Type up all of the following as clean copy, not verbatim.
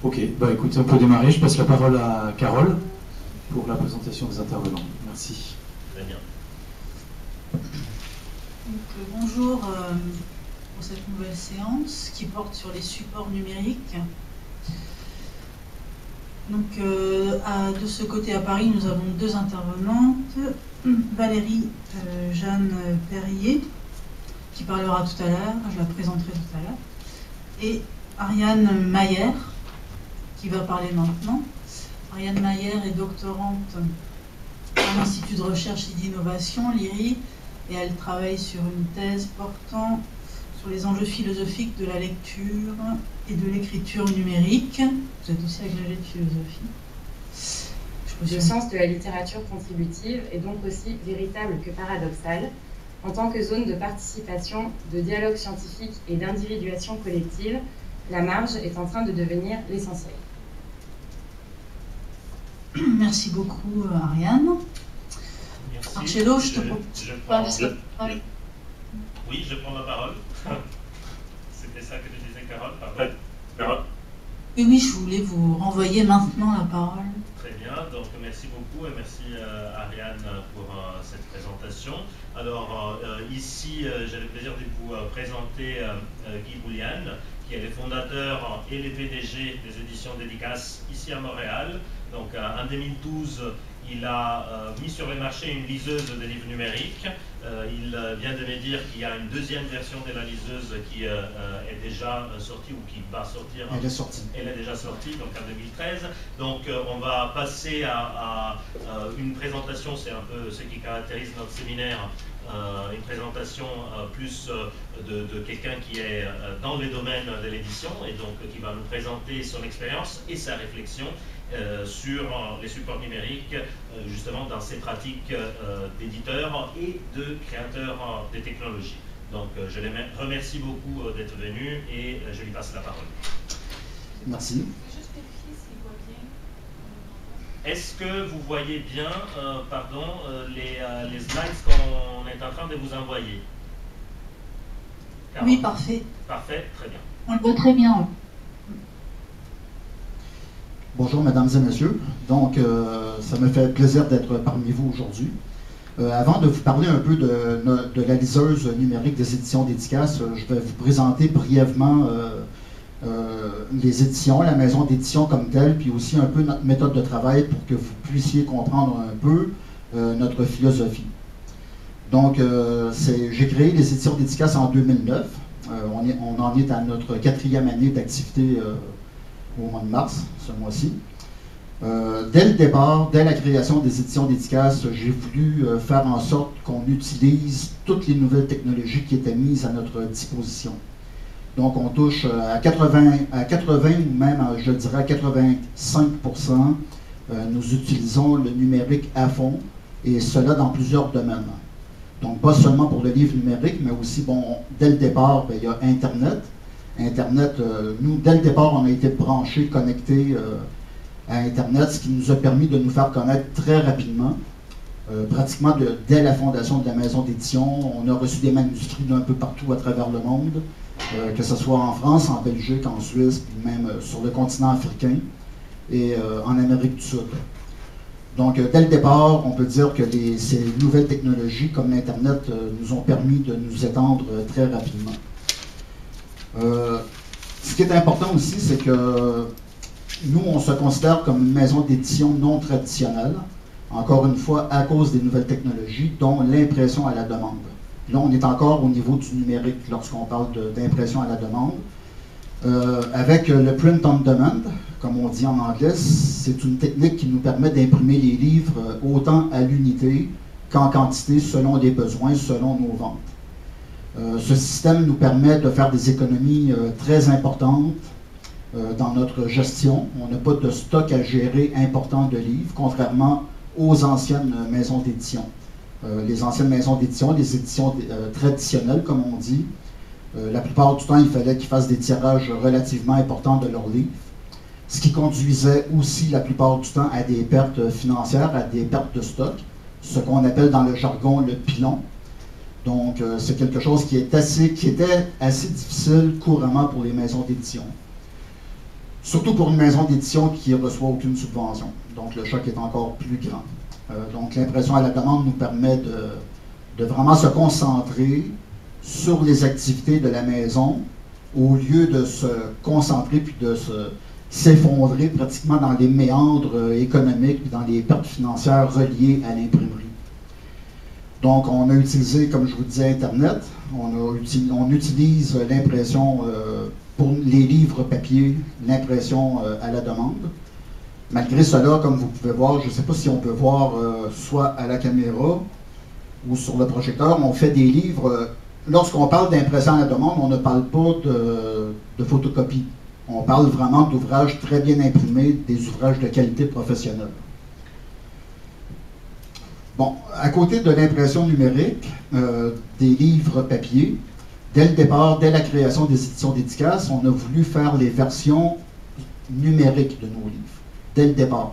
Ok, bah écoutez, on peut démarrer. Je passe la parole à Carole pour la présentation des intervenants. Merci. Très bien. Donc, bonjour pour cette nouvelle séance qui porte sur les supports numériques. Donc, de ce côté à Paris, nous avons deux intervenantes. Valérie Jeanne Perrier, qui parlera tout à l'heure, je la présenterai tout à l'heure, et Ariane Mayer, qui va parler maintenant. Ariane Mayer est doctorante à l'Institut de recherche et d'innovation, l'IRI, et elle travaille sur une thèse portant sur les enjeux philosophiques de la lecture et de l'écriture numérique. Vous êtes aussi agrégée de philosophie. Le sens de la littérature contributive est donc aussi véritable que paradoxal. En tant que zone de participation, de dialogue scientifique et d'individuation collective, la marge est en train de devenir l'essentiel. Merci beaucoup, Ariane. Merci. Marcello, je te propose. Oui, je prends la parole. C'était ça que tu disais, Carole, pardon. Oui, je voulais vous renvoyer maintenant la parole. Très bien, donc merci beaucoup et merci Ariane pour cette présentation. Alors ici, j'ai le plaisir de vous présenter Guy Boulian, qui est le fondateur et le PDG des éditions Dédicaces ici à Montréal. Donc en 2012, il a mis sur le marché une liseuse de livres numériques. Il vient de me dire qu'il y a une deuxième version de la liseuse qui est déjà sortie ou qui va sortir. Elle est sortie. Elle est déjà sortie, donc en 2013. Donc on va passer à une présentation, c'est un peu ce qui caractérise notre séminaire, une présentation plus de quelqu'un qui est dans le domaine de l'édition et donc qui va nous présenter son expérience et sa réflexion sur les supports numériques, justement dans ces pratiques d'éditeurs et de créateurs de technologies. Donc je les remercie beaucoup d'être venus et je lui passe la parole. Merci. Est-ce que vous voyez bien les slides qu'on est en train de vous envoyer? Oui, parfait. Parfait, très bien. On le voit très bien. Bonjour mesdames et messieurs, donc ça me fait plaisir d'être parmi vous aujourd'hui. Avant de vous parler un peu de la liseuse numérique des éditions Dédicaces, je vais vous présenter brièvement les éditions, la maison d'édition comme telle, puis aussi un peu notre méthode de travail pour que vous puissiez comprendre un peu notre philosophie. Donc j'ai créé les éditions Dédicaces en 2009, on en est à notre 4e année d'activité au mois de mars, ce mois-ci. Dès le départ, dès la création des éditions Dédicaces, j'ai voulu faire en sorte qu'on utilise toutes les nouvelles technologies qui étaient mises à notre disposition. Donc on touche à 80 ou même, je dirais, à 85%, nous utilisons le numérique à fond, et cela dans plusieurs domaines. Donc pas seulement pour le livre numérique, mais aussi, bon, dès le départ, il y a Internet. Internet, nous, dès le départ, on a été branchés, connectés à Internet, ce qui nous a permis de nous faire connaître très rapidement, pratiquement dès la fondation de la maison d'édition. On a reçu des manuscrits d'un peu partout à travers le monde, que ce soit en France, en Belgique, en Suisse, puis même sur le continent africain et en Amérique du Sud. Donc, dès le départ, on peut dire que ces nouvelles technologies comme l'Internet nous ont permis de nous étendre très rapidement. Ce qui est important aussi, c'est que nous, on se considère comme une maison d'édition non traditionnelle, encore une fois, à cause des nouvelles technologies, dont l'impression à la demande. Là, on est encore au niveau du numérique lorsqu'on parle d'impression à la demande. Avec le print on demand, comme on dit en anglais, c'est une technique qui nous permet d'imprimer les livres autant à l'unité qu'en quantité, selon les besoins, selon nos ventes. Ce système nous permet de faire des économies très importantes dans notre gestion. On n'a pas de stock à gérer important de livres, contrairement aux anciennes maisons d'édition. Les anciennes maisons d'édition, les éditions traditionnelles, comme on dit, la plupart du temps, il fallait qu'ils fassent des tirages relativement importants de leurs livres, ce qui conduisait aussi la plupart du temps à des pertes financières, à des pertes de stock, ce qu'on appelle dans le jargon le pilon. Donc, c'est quelque chose qui était assez difficile couramment pour les maisons d'édition. surtout pour une maison d'édition qui ne reçoit aucune subvention. Donc le choc est encore plus grand. Donc l'impression à la demande nous permet de vraiment se concentrer sur les activités de la maison au lieu de se concentrer puis de s'effondrer pratiquement dans les méandres économiques, dans les pertes financières reliées à l'imprimerie. Donc, on a utilisé, comme je vous disais, Internet. On utilise l'impression pour les livres papier, l'impression à la demande. Malgré cela, comme vous pouvez voir, je ne sais pas si on peut voir soit à la caméra ou sur le projecteur, on fait des livres. Lorsqu'on parle d'impression à la demande, on ne parle pas de photocopie. On parle vraiment d'ouvrages très bien imprimés, des ouvrages de qualité professionnelle. Bon, à côté de l'impression numérique, des livres papier, dès le départ, dès la création des éditions dédicaces, on a voulu faire les versions numériques de nos livres, dès le départ.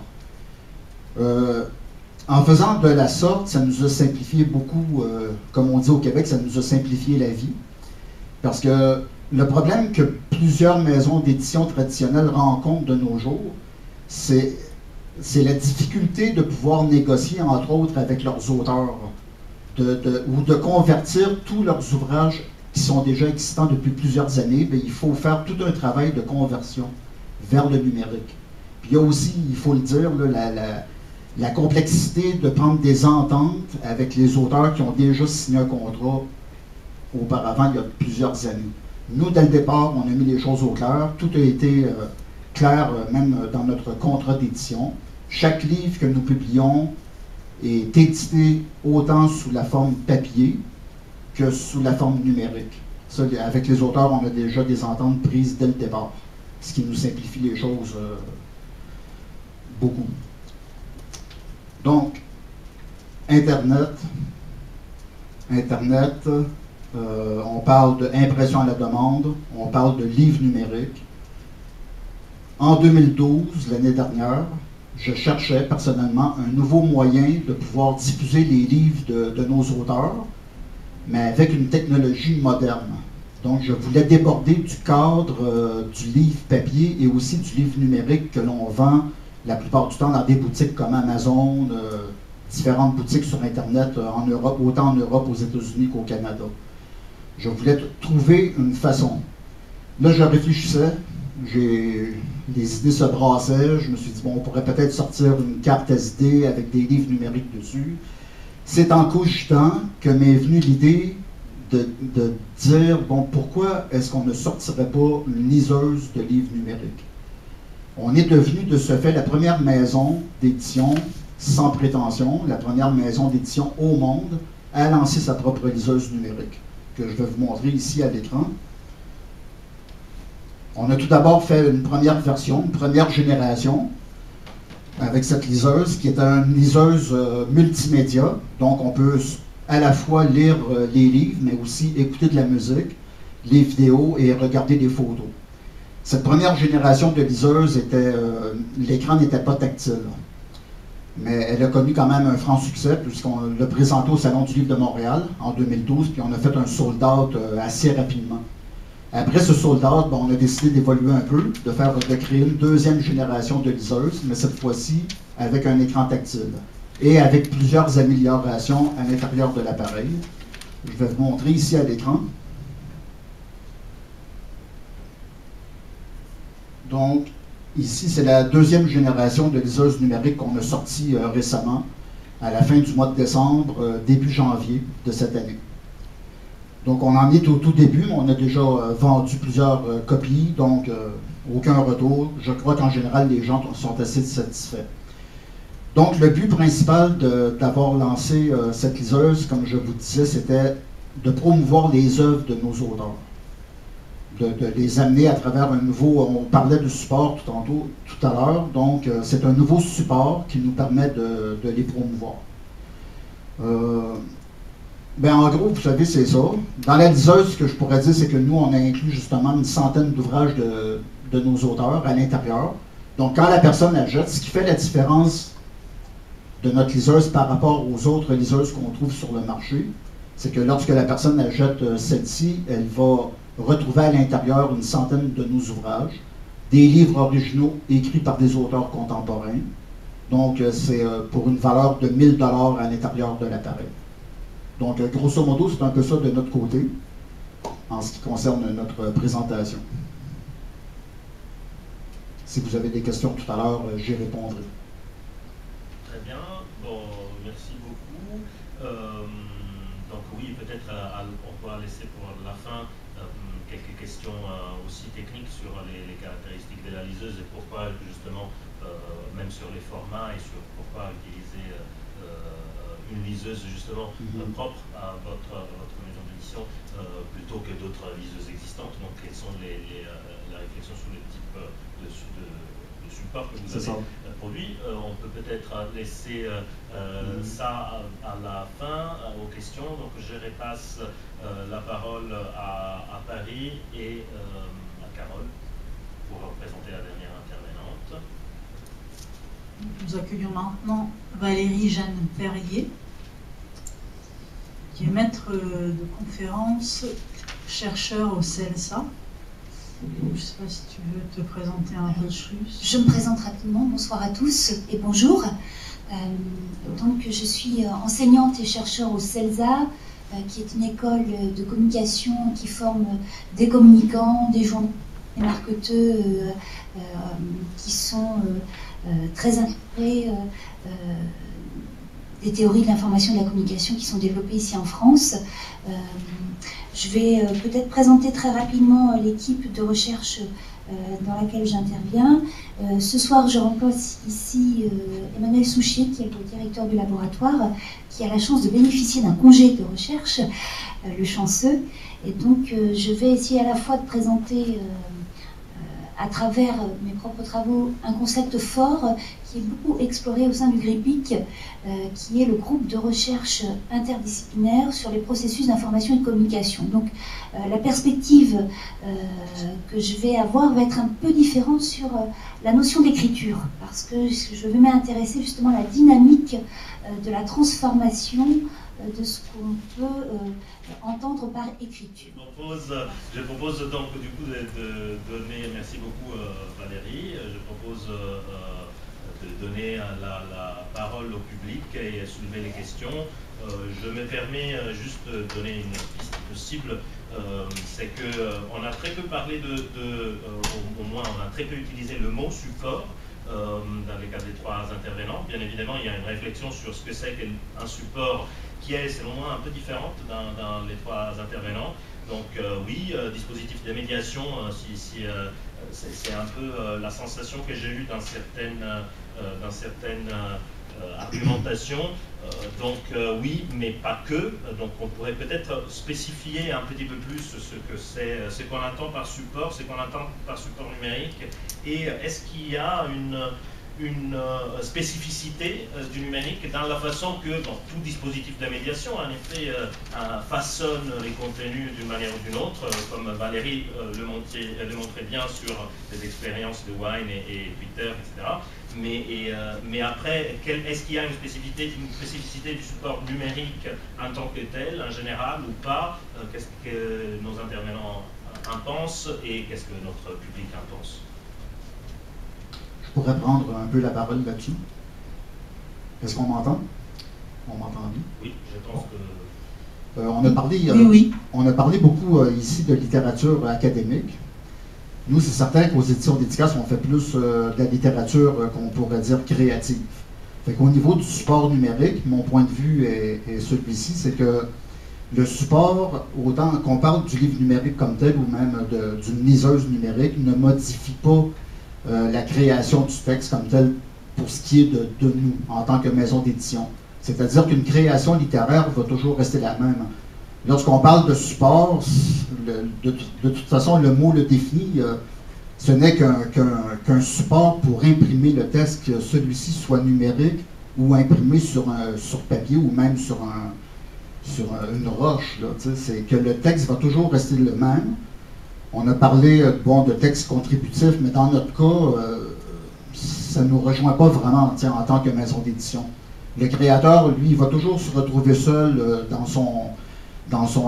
En faisant de la sorte, ça nous a simplifié beaucoup, comme on dit au Québec, ça nous a simplifié la vie. Parce que le problème que plusieurs maisons d'édition traditionnelles rencontrent de nos jours, c'est la difficulté de pouvoir négocier, entre autres, avec leurs auteurs, ou de convertir tous leurs ouvrages qui sont déjà existants depuis plusieurs années. Bien, il faut faire tout un travail de conversion vers le numérique. Puis il y a aussi, il faut le dire, là, la complexité de prendre des ententes avec les auteurs qui ont déjà signé un contrat auparavant, il y a plusieurs années. Nous, dès le départ, on a mis les choses au clair. Tout a été clair, même dans notre contrat d'édition. Chaque livre que nous publions est édité autant sous la forme papier que sous la forme numérique. Ça, avec les auteurs, on a déjà des ententes prises dès le départ, ce qui nous simplifie les choses beaucoup. Donc, Internet, on parle d'impression à la demande, on parle de livres numériques. En 2012, l'année dernière, je cherchais personnellement un nouveau moyen de pouvoir diffuser les livres de nos auteurs, mais avec une technologie moderne. Donc, je voulais déborder du cadre du livre papier et aussi du livre numérique que l'on vend la plupart du temps dans des boutiques comme Amazon, différentes boutiques sur Internet en Europe, autant en Europe, aux États-Unis qu'au Canada. Je voulais trouver une façon. Là, je réfléchissais, les idées se brassaient, je me suis dit, bon, on pourrait peut-être sortir une carte SD avec des livres numériques dessus. C'est en cogitant que m'est venue l'idée de dire, bon, pourquoi est-ce qu'on ne sortirait pas une liseuse de livres numériques? On est devenu de ce fait la première maison d'édition sans prétention, la première maison d'édition au monde à lancer sa propre liseuse numérique, que je vais vous montrer ici à l'écran. On a tout d'abord fait une première version, une première génération, avec cette liseuse, qui est une liseuse multimédia. Donc on peut à la fois lire les livres, mais aussi écouter de la musique, les vidéos et regarder des photos. Cette première génération de liseuse, l'écran n'était pas tactile. Mais elle a connu quand même un franc succès, puisqu'on l'a présenté au Salon du Livre de Montréal en 2012, puis on a fait un sold-out assez rapidement. Après ce sold-out, on a décidé d'évoluer un peu, de créer une deuxième génération de liseuses, mais cette fois-ci avec un écran tactile et avec plusieurs améliorations à l'intérieur de l'appareil. Je vais vous montrer ici à l'écran. Donc, ici, c'est la deuxième génération de liseuses numériques qu'on a sortie récemment, à la fin du mois de décembre, début janvier de cette année. Donc, on en est au tout début, mais on a déjà vendu plusieurs copies, donc aucun retour. Je crois qu'en général, les gens sont assez satisfaits. Donc, le but principal d'avoir lancé cette liseuse, comme je vous disais, c'était de promouvoir les œuvres de nos auteurs. De les amener à travers un nouveau, on parlait de support tout à l'heure, donc c'est un nouveau support qui nous permet de les promouvoir. En gros, vous savez, c'est ça. Dans la liseuse, ce que je pourrais dire, c'est que nous, on a inclus justement une centaine d'ouvrages de nos auteurs à l'intérieur. Donc, quand la personne achète, ce qui fait la différence de notre liseuse par rapport aux autres liseuses qu'on trouve sur le marché, c'est que lorsque la personne achète celle-ci, elle va retrouver à l'intérieur une centaine de nos ouvrages, des livres originaux écrits par des auteurs contemporains. Donc, c'est pour une valeur de 1 000 $ à l'intérieur de l'appareil. Donc, grosso modo, c'est un peu ça de notre côté, en ce qui concerne notre présentation. Si vous avez des questions tout à l'heure, j'y répondrai. Très bien. Bon, merci beaucoup. Donc oui, peut-être on pourra laisser pour la fin quelques questions aussi techniques sur les caractéristiques de la liseuse et pourquoi justement, même sur les formats et sur pourquoi utiliser une liseuse justement propre à votre maison d'édition plutôt que d'autres liseuses existantes. Donc quelles sont la réflexion sur le type de support que vous avez produit. On peut peut-être laisser ça à la fin, aux questions. Donc je repasse la parole à Paris et à Carole pour présenter la dernière intervenante. Nous accueillons maintenant Valérie Jeanne Perrier, qui est maître de conférence, chercheur au CELSA. Je ne sais pas si tu veux te présenter un peu plus. Je me présente rapidement. Bonsoir à tous et bonjour. Donc, je suis enseignante et chercheur au CELSA, qui est une école de communication qui forme des communicants, des journalistes, des marketeurs qui sont très inspirés des théories de l'information et de la communication qui sont développées ici en France. Je vais peut-être présenter très rapidement l'équipe de recherche dans laquelle j'interviens. Ce soir, je remplace ici Emmanuel Souchier, qui est le directeur du laboratoire, qui a la chance de bénéficier d'un congé de recherche, le chanceux. Et donc, je vais essayer à la fois de présenter à travers mes propres travaux un concept fort qui est beaucoup exploré au sein du GRIPIC, qui est le groupe de recherche interdisciplinaire sur les processus d'information et de communication. Donc la perspective que je vais avoir va être un peu différente sur la notion d'écriture, parce que je vais m'intéresser justement à la dynamique de la transformation de ce qu'on peut entendre par écriture. Je propose donc du coup de donner, merci beaucoup Valérie, je propose de donner la parole au public et soulever les questions. Je me permets juste de donner une piste possible, c'est qu'on a très peu parlé au moins on a très peu utilisé le mot support dans les cas des trois intervenants. Bien évidemment, il y a une réflexion sur ce que c'est qu'un support qui est, selon moi, un peu différente dans les trois intervenants. Donc oui, dispositif de médiation, c'est un peu la sensation que j'ai eue dans certaines argumentations. Donc oui, mais pas que. Donc on pourrait peut-être spécifier un petit peu plus ce que c'est, ce qu'on entend par support, ce qu'on entend par support numérique. Et est-ce qu'il y a une spécificité du numérique dans la façon que tout dispositif de médiation, en effet, façonne les contenus d'une manière ou d'une autre, comme Valérie le montrait bien sur les expériences de Wine et Twitter, etc. Mais après, est-ce qu'il y a une spécificité du support numérique en tant que tel, en général, ou pas? Qu'est-ce que nos intervenants en pensent et qu'est-ce que notre public en pense? Je pourrais prendre un peu la parole là-dessus. Est-ce qu'on m'entend? On m'entend bien? Oui, je pense que... on a parlé beaucoup ici de littérature académique. Nous, c'est certain qu'aux éditions d'Édicace, on fait plus de la littérature qu'on pourrait dire créative. Fait qu'au niveau du support numérique, mon point de vue est celui-ci, c'est que le support, autant qu'on parle du livre numérique comme tel ou même d'une liseuse numérique, ne modifie pas la création du texte comme tel pour ce qui est de nous en tant que maison d'édition. C'est-à-dire qu'une création littéraire va toujours rester la même. Lorsqu'on parle de support, de toute façon, le mot le définit. Ce n'est qu'un support pour imprimer le texte, que celui-ci soit numérique ou imprimé sur papier ou même sur une roche. C'est que le texte va toujours rester le même. On a parlé de texte contributif, mais dans notre cas, ça ne nous rejoint pas vraiment en tant que maison d'édition. Le créateur, lui, il va toujours se retrouver seul dans son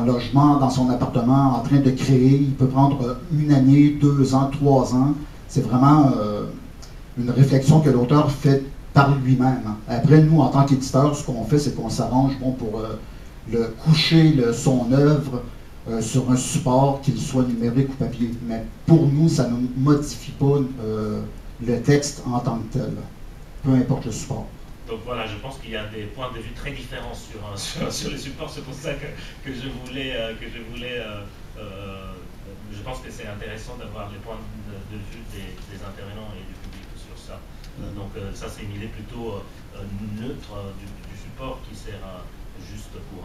logement, dans son appartement, en train de créer. Il peut prendre 1 année, 2 ans, 3 ans. C'est vraiment une réflexion que l'auteur fait par lui-même. Après, nous, en tant qu'éditeurs, ce qu'on fait, c'est qu'on s'arrange pour coucher son œuvre sur un support, qu'il soit numérique ou papier. Mais pour nous, ça ne modifie pas le texte en tant que tel, peu importe le support. Donc voilà, je pense qu'il y a des points de vue très différents sur les supports. C'est pour ça que je voulais, je pense que c'est intéressant d'avoir les points de vue des intervenants et du public sur ça. Donc ça, c'est une idée plutôt neutre du support qui sert juste pour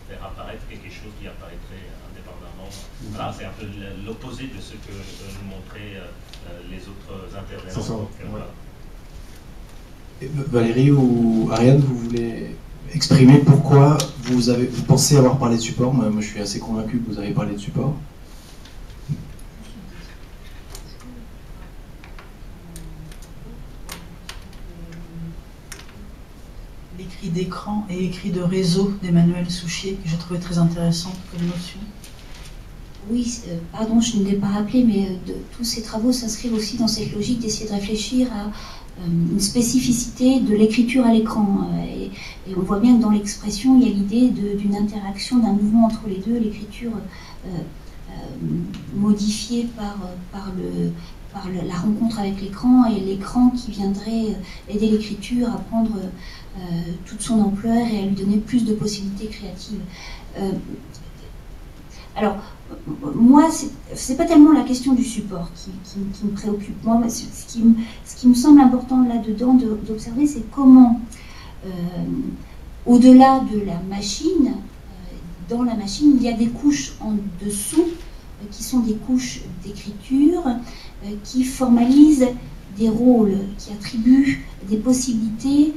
faire apparaître quelque chose qui apparaîtrait indépendamment. Voilà, c'est un peu l'opposé de ce que nous montraient les autres intervenants. C'est ça. Donc, voilà. Valérie ou Ariane, vous voulez exprimer pourquoi vous pensez avoir parlé de support? Moi, je suis assez convaincu que vous avez parlé de support. L'écrit d'écran et écrit de réseau d'Emmanuel Souchier, que j'ai trouvé très intéressante comme notion. Oui, pardon, je ne l'ai pas rappelé, mais tous ces travaux s'inscrivent aussi dans cette logique d'essayer de réfléchir à une spécificité de l'écriture à l'écran. Et on voit bien que dans l'expression, il y a l'idée d'une interaction, d'un mouvement entre les deux, l'écriture modifiée par la rencontre avec l'écran, et l'écran qui viendrait aider l'écriture à prendre toute son ampleur et à lui donner plus de possibilités créatives. Alors, moi, c'est pas tellement la question du support qui me préoccupe. Moi, ce qui me semble important là-dedans d'observer, c'est comment, au-delà de la machine, dans la machine, il y a des couches en dessous qui sont des couches d'écriture, qui formalisent des rôles, qui attribuent des possibilités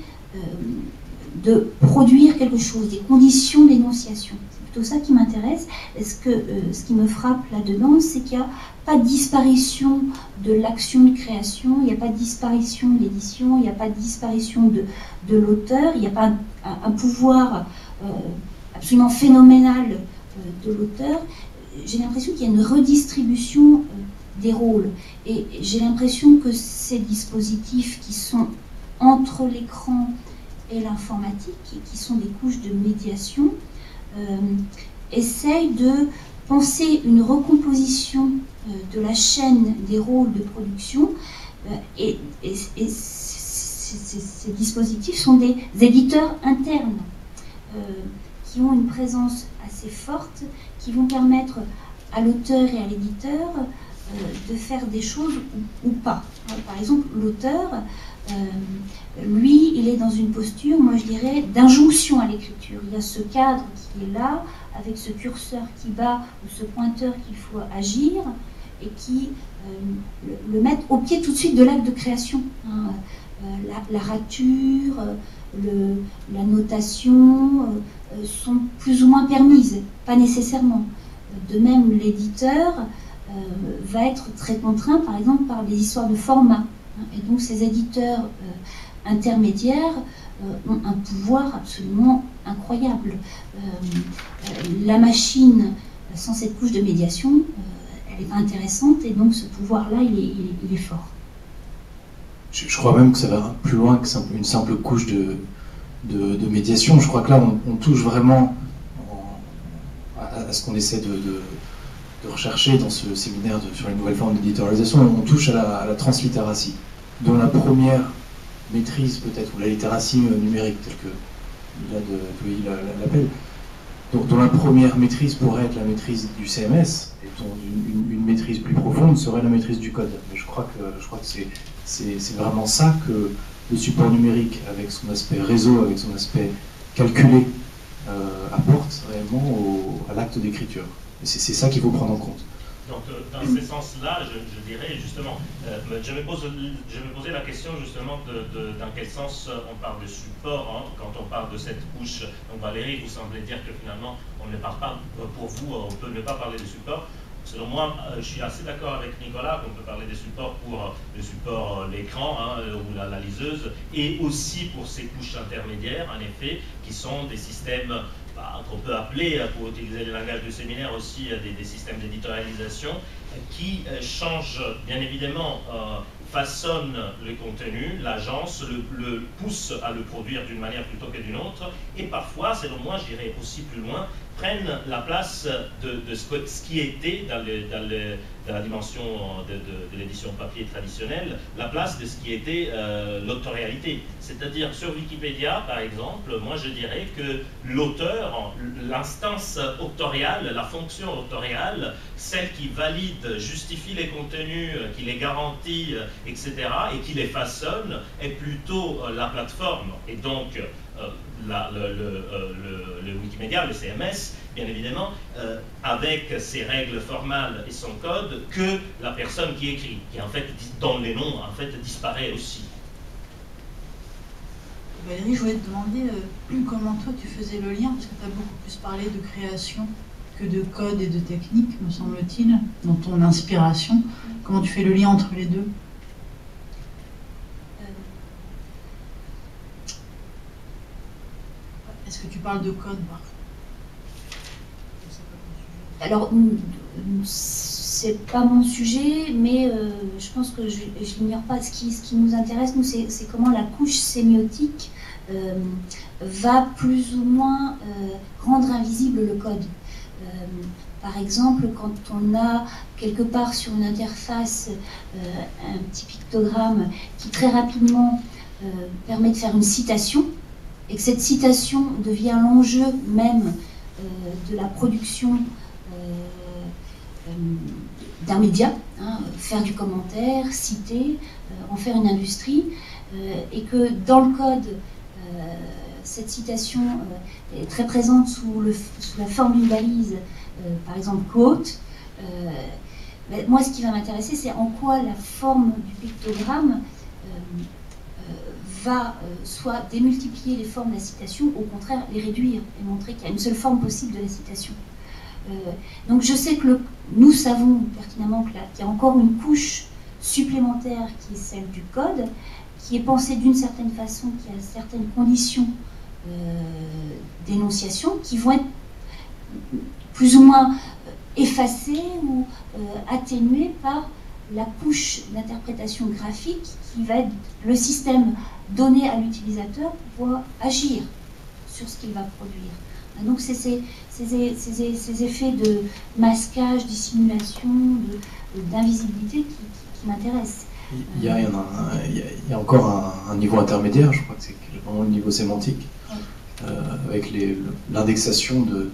de produire quelque chose, des conditions d'énonciation. C'est plutôt ça qui m'intéresse. Ce qui me frappe là-dedans, c'est qu'il n'y a pas de disparition de l'action de création, il n'y a pas de disparition de l'édition, il n'y a pas de disparition de l'auteur, il n'y a pas un pouvoir absolument phénoménal de l'auteur. J'ai l'impression qu'il y a une redistribution des rôles. Et j'ai l'impression que ces dispositifs qui sont entre l'écran et l'informatique, et qui sont des couches de médiation, essayent de penser une recomposition de la chaîne des rôles de production, et ces dispositifs sont des éditeurs internes qui ont une présence assez forte, qui vont permettre à l'auteur et à l'éditeur de faire des choses ou pas. Par exemple, l'auteur, lui, il est dans une posture, moi je dirais, d'injonction à l'écriture. Il y a ce cadre qui est là, avec ce curseur qui bat, ou ce pointeur qu'il faut agir, et qui le met au pied tout de suite de l'acte de création. La rature, la notation sont plus ou moins permises, pas nécessairement. De même, l'éditeur va être très contraint, par exemple, par des histoires de format. Et donc, ces éditeurs intermédiaires ont un pouvoir absolument incroyable. La machine, sans cette couche de médiation, elle n'est pas intéressante, et donc ce pouvoir-là, il est fort. Je crois même que ça va plus loin que une simple couche de médiation. Je crois que là, on touche vraiment à ce qu'on essaie de rechercher dans ce séminaire sur les nouvelles formes d'éditorialisation. On touche à la translittératie, dont la première maîtrise peut-être, ou la littératie numérique, telle que il l'appelle, dont la première maîtrise pourrait être la maîtrise du CMS, et dont une maîtrise plus profonde serait la maîtrise du code. Mais je crois que c'est vraiment ça que le support numérique, avec son aspect réseau, avec son aspect calculé, apporte réellement à l'acte d'écriture. Et c'est ça qu'il faut prendre en compte. Donc, dans ce sens-là, je dirais justement, je me posais la question justement dans quel sens on parle de support, quand on parle de cette couche. Donc, Valérie, vous semblez dire que finalement, on ne parle pas, pour vous, on peut ne pas parler de support. Selon moi, je suis assez d'accord avec Nicolas qu'on peut parler des supports pour le support l'écran ou la liseuse, et aussi pour ces couches intermédiaires, en effet, qui sont des systèmes qu'on peut appeler, pour utiliser le langage du séminaire aussi, des systèmes d'éditorialisation qui changent bien évidemment, façonnent le contenu, l'agence le pousse à le produire d'une manière plutôt que d'une autre, et parfois, selon moi, j'irai aussi plus loin, prennent la place de ce qui était dans la dimension de l'édition papier traditionnelle, la place de ce qui était l'autorialité. C'est-à-dire, sur Wikipédia, par exemple, moi je dirais que l'auteur, l'instance autoriale, la fonction autoriale, celle qui valide, justifie les contenus, qui les garantit, etc., et qui les façonne, est plutôt la plateforme. Et donc, le Wikimedia, le CMS, bien évidemment, avec ses règles formales et son code, que la personne qui écrit, qui en fait, dont les noms, en fait, disparaît aussi. Valérie, je voulais te demander comment toi tu faisais le lien, parce que tu as beaucoup plus parlé de création que de code et de technique, me semble-t-il, dans ton inspiration. Comment tu fais le lien entre les deux? Est-ce que tu parles de code, par contre? Alors, c'est pas mon sujet, mais je pense que je n'ignore pas. Ce qui nous intéresse, nous, c'est comment la couche sémiotique va plus ou moins rendre invisible le code. Par exemple, quand on a quelque part sur une interface un petit pictogramme qui très rapidement permet de faire une citation, et que cette citation devient l'enjeu même de la production d'un média, hein, faire du commentaire, citer, en faire une industrie, et que dans le code, cette citation est très présente sous la forme d'une balise, par exemple quote. Moi, ce qui va m'intéresser, c'est en quoi la forme du pictogramme va soit démultiplier les formes de la citation, au contraire les réduire et montrer qu'il y a une seule forme possible de la citation. Donc je sais que nous savons pertinemment qu'il y a encore une couche supplémentaire qui est celle du code, qui est pensée d'une certaine façon, qui a certaines conditions d'énonciation qui vont être plus ou moins effacées ou atténuées par la couche d'interprétation graphique qui va être le système donné à l'utilisateur pour pouvoir agir sur ce qu'il va produire. Donc c'est ces effets de masquage, dissimulation, d'invisibilité qui m'intéressent. Il y a encore un niveau intermédiaire, je crois que c'est vraiment le niveau sémantique, avec l'indexation de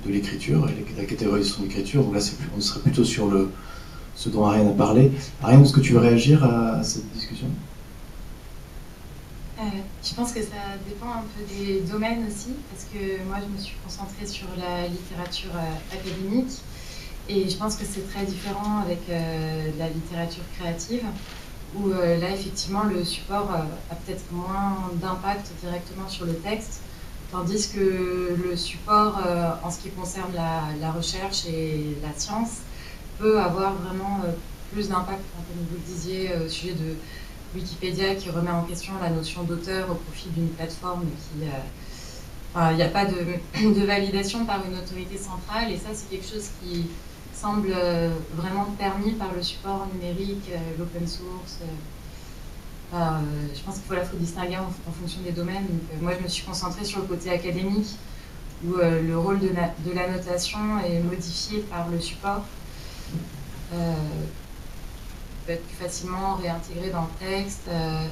l'écriture et la catégorisation de l'écriture. Donc là, on serait plutôt sur ce dont Ariane a parlé. Ariane, est-ce que tu veux réagir à cette discussion? Je pense que ça dépend un peu des domaines aussi, parce que moi je me suis concentrée sur la littérature académique, et je pense que c'est très différent avec la littérature créative, où là effectivement le support a peut-être moins d'impact directement sur le texte, tandis que le support en ce qui concerne la recherche et la science peut avoir vraiment plus d'impact, comme vous le disiez, au sujet de Wikipédia qui remet en question la notion d'auteur au profit d'une plateforme qui... il n'y a pas de validation par une autorité centrale, et ça c'est quelque chose qui semble vraiment permis par le support numérique, l'open source. Je pense qu'il faut distinguer en fonction des domaines. Donc, moi je me suis concentrée sur le côté académique, où le rôle de l'annotation est modifié par le support. Peut être plus facilement réintégré dans le texte. Voilà.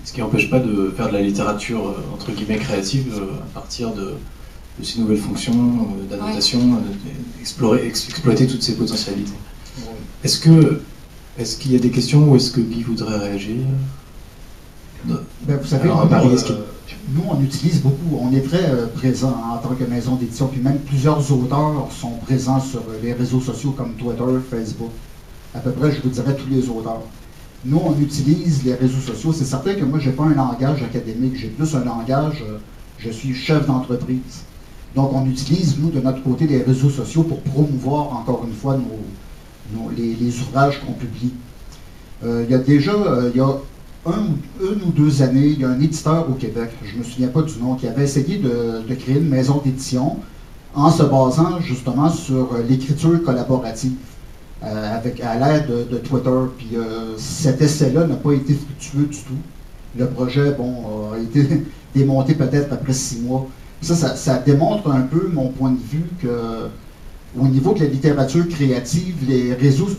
Ce qui n'empêche pas de faire de la littérature entre guillemets créative à partir de ces nouvelles fonctions d'annotation, exploiter toutes ces potentialités. Est-ce qu'il y a des questions, ou est-ce que Guy voudrait réagir? Vous savez, nous on utilise beaucoup, on est très présent en tant que maison d'édition, puis même plusieurs auteurs sont présents sur les réseaux sociaux comme Twitter, Facebook, à peu près je vous dirais tous les auteurs. Nous on utilise les réseaux sociaux, c'est certain que moi j'ai pas un langage académique, j'ai plus un langage, je suis chef d'entreprise. Donc on utilise nous de notre côté les réseaux sociaux pour promouvoir encore une fois les ouvrages qu'on publie. Il y a déjà, une ou deux années, il y a un éditeur au Québec, je ne me souviens pas du nom, qui avait essayé de créer une maison d'édition en se basant justement sur l'écriture collaborative à l'aide de Twitter. Puis cet essai-là n'a pas été fructueux du tout. Le projet, bon, a été démonté peut-être après 6 mois. Ça démontre un peu mon point de vue que au niveau de la littérature créative, les réseaux,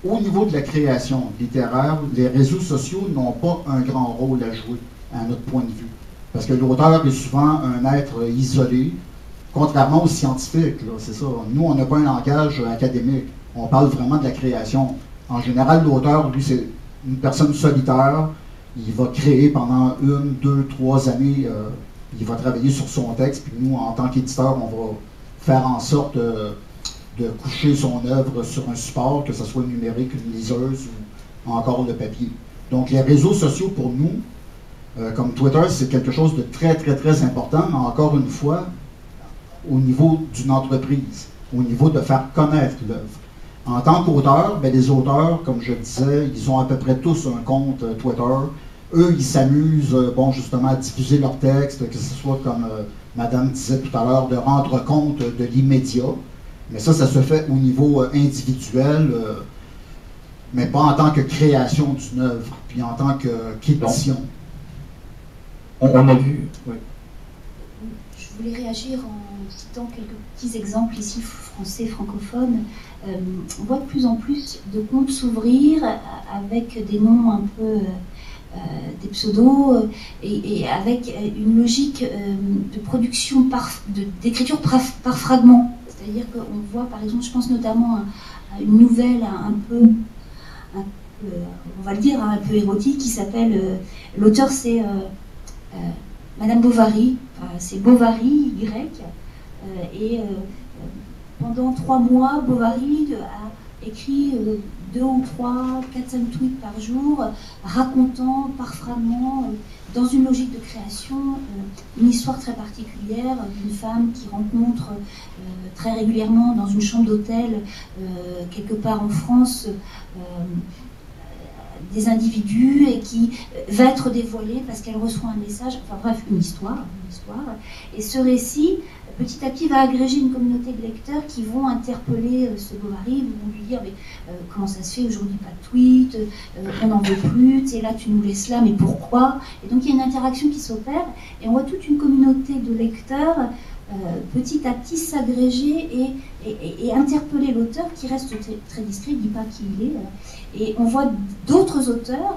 au niveau de la création littéraire, les réseaux sociaux n'ont pas un grand rôle à jouer, à notre point de vue. Parce que l'auteur est souvent un être isolé, contrairement aux scientifiques, c'est ça. Nous, on n'a pas un langage académique. On parle vraiment de la création. En général, l'auteur, lui, c'est une personne solitaire. Il va créer pendant 1, 2, 3 années. Il va travailler sur son texte. Puis nous, en tant qu'éditeur, on va faire en sorte de coucher son œuvre sur un support, que ce soit numérique, une liseuse ou encore le papier. Donc, les réseaux sociaux, pour nous, comme Twitter, c'est quelque chose de très, très, très important, mais encore une fois, au niveau d'une entreprise, au niveau de faire connaître l'œuvre. En tant qu'auteur, ben, les auteurs, comme je disais, ils ont à peu près tous un compte Twitter. Eux, ils s'amusent, bon, justement, à diffuser leurs textes, que ce soit, comme Madame disait tout à l'heure, de rendre compte de l'immédiat. Mais ça se fait au niveau individuel, mais pas en tant que création d'une œuvre, puis en tant qu'édition. On a vu, oui. Je voulais réagir en citant quelques petits exemples ici français, francophones. On voit de plus en plus de comptes s'ouvrir avec des noms un peu, des pseudos, et avec une logique de production, d'écriture par fragments. C'est-à-dire qu'on voit, par exemple, je pense notamment à une nouvelle un peu, on va le dire, un peu érotique, qui s'appelle, l'auteur c'est Madame Bovary, c'est Bovary, Y, et pendant 3 mois, Bovary a écrit 2 ou 3, 4, 5 tweets par jour, racontant par fragments, dans une logique de création, une histoire très particulière d'une femme qui rencontre très régulièrement dans une chambre d'hôtel, quelque part en France, des individus, et qui va être dévoilée parce qu'elle reçoit un message, enfin bref, une histoire. Et ce récit, petit à petit, va agréger une communauté de lecteurs qui vont interpeller ce Bovary, vont lui dire mais comment ça se fait aujourd'hui, pas de tweet, on n'en veut plus, tu sais, là tu nous laisses là, mais pourquoi? Et donc il y a une interaction qui s'opère, et on voit toute une communauté de lecteurs petit à petit s'agréger et interpeller l'auteur, qui reste très, très discret, il ne dit pas qui il est. Et on voit d'autres auteurs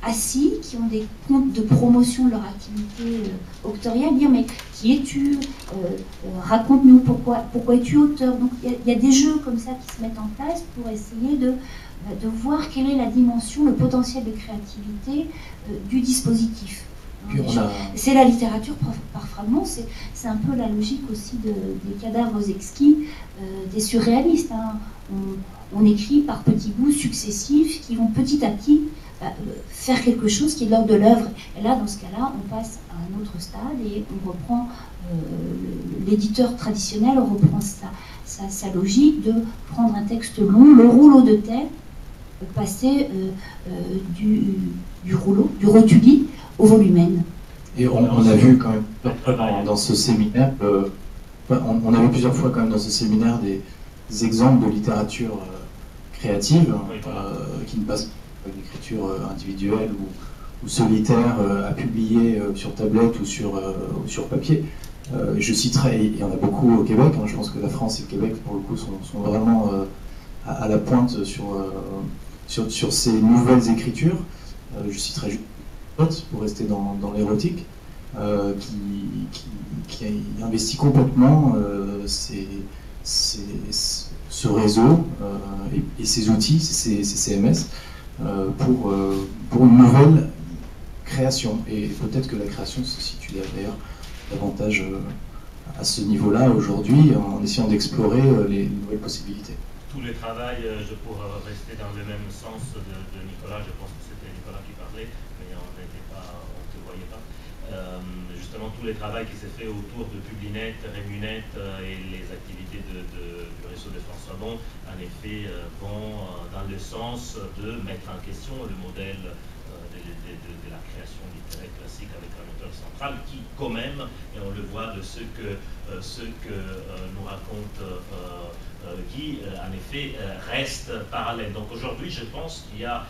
assis, qui ont des comptes de promotion de leur activité auctoriale, dire mais qui es-tu, raconte-nous pourquoi es-tu auteur. Donc il y a des jeux comme ça qui se mettent en place pour essayer de voir quelle est la dimension, le potentiel de créativité du dispositif. C'est la littérature par fragments, c'est un peu la logique aussi des cadavres exquis, des surréalistes. Hein. On écrit par petits bouts successifs qui vont petit à petit faire quelque chose qui est de l'ordre de l'œuvre. Et là, dans ce cas-là, on passe à un autre stade et on reprend, l'éditeur traditionnel reprend sa logique de prendre un texte long, le rouleau de tête, passer du rouleau, du rotuli, au volumène. Et on a vu quand même dans ce séminaire, on a vu plusieurs fois quand même dans ce séminaire des exemples de littérature créative qui ne passe pas l'écriture individuelle ou solitaire à publier sur tablette ou sur papier. Je citerai, il y en a beaucoup au Québec, hein, je pense que la France et le Québec pour le coup sont vraiment à la pointe sur ces nouvelles écritures. Je citerai juste pour rester dans l'érotique, qui a investi complètement ce réseau et ces outils, ces CMS, pour une nouvelle création. Et peut-être que la création se situe d'ailleurs davantage à ce niveau-là aujourd'hui, en essayant d'explorer les nouvelles possibilités. Tous les travails, pour rester dans le même sens de Nicolas, je pense que c'était Nicolas qui parlait, mais on ne te voyait pas. Justement, tous les travaux qui s'est fait autour de Publinet, Rémunet et les activités du réseau de François Bon, en effet, vont dans le sens de mettre en question le modèle de la création littéraire classique avec un auteur central qui, quand même, et on le voit de ce que nous raconte Guy, en effet, reste parallèle. Donc aujourd'hui, je pense qu'il y a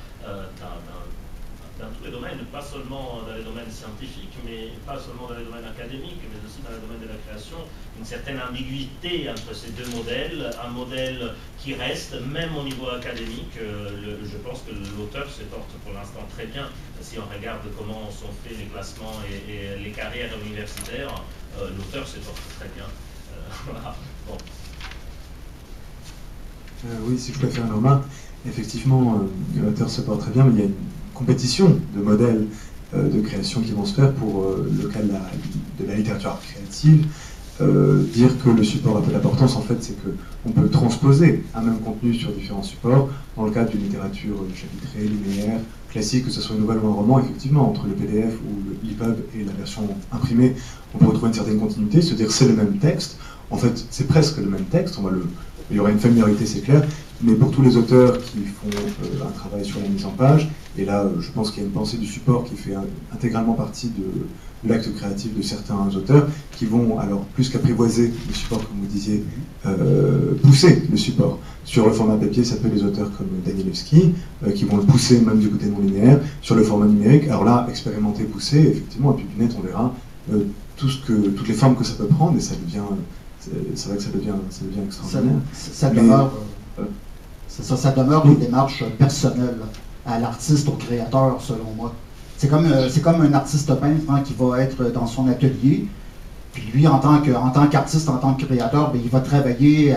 dans tous les domaines, pas seulement dans les domaines scientifiques, mais pas seulement dans les domaines académiques, mais aussi dans les domaines de la création, une certaine ambiguïté entre ces deux modèles, un modèle qui reste, même au niveau académique, je pense que l'auteur se porte pour l'instant très bien. Si on regarde comment sont faits les classements et les carrières universitaires, l'auteur se porte très bien. Voilà. Bon. Oui, si je peux faire une remarque, effectivement, l'auteur se porte très bien, mais il y a une compétition de modèles de création qui vont se faire pour le cas de la littérature créative. Dire que le support a peu d'importance, en fait, c'est qu'on peut transposer un même contenu sur différents supports. Dans le cadre d'une littérature chapitrée, linéaire, classique, que ce soit une nouvelle ou un roman, effectivement, entre le PDF ou l'EPUB et la version imprimée, on peut retrouver une certaine continuité, se dire c'est le même texte. En fait, c'est presque le même texte, il y aura une familiarité, c'est clair, mais pour tous les auteurs qui font un travail sur la mise en page, et là, je pense qu'il y a une pensée du support qui fait intégralement partie de l'acte créatif de certains auteurs, qui vont, alors, plus qu'apprivoiser le support, comme vous disiez, pousser le support. Sur le format papier, ça peut être des auteurs comme Danielewski, qui vont le pousser même du côté non linéaire. Sur le format numérique, alors là, expérimenter, pousser, effectivement, et puis du net, on verra toutes les formes que ça peut prendre, et ça devient... C'est vrai que ça devient extraordinaire. Ça demeure une démarche personnelle à l'artiste, au créateur, selon moi. C'est comme un artiste peintre qui va être dans son atelier, puis lui, en tant qu'artiste, en tant que créateur, il va travailler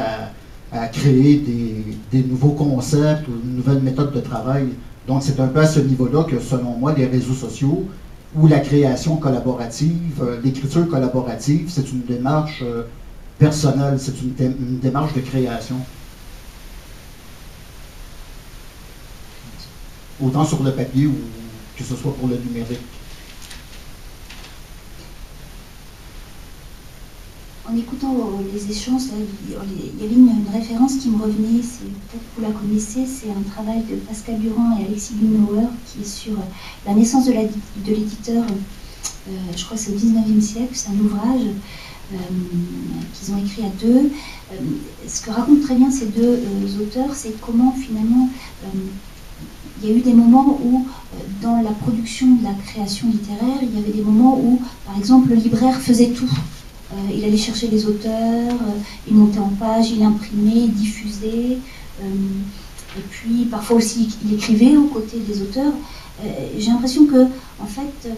à créer des nouveaux concepts ou une nouvelle méthode de travail. Donc c'est un peu à ce niveau-là que, selon moi, les réseaux sociaux ou la création collaborative, l'écriture collaborative, c'est une démarche personnelle, c'est une démarche de création. Autant sur le papier ou que ce soit pour le numérique. En écoutant les échanges, il y avait une référence qui me revenait, peut-être que vous la connaissez, c'est un travail de Pascal Durand et Alexis Gunauer qui est sur la naissance de l'éditeur, je crois que c'est au 19e siècle, c'est un ouvrage qu'ils ont écrit à deux. Ce que racontent très bien ces deux auteurs, c'est comment finalement il y a eu des moments où, dans la production de la création littéraire, il y avait des moments où, par exemple, le libraire faisait tout. Il allait chercher les auteurs, il montait en page, il imprimait, il diffusait, et puis parfois aussi il écrivait aux côtés des auteurs. J'ai l'impression que, en fait,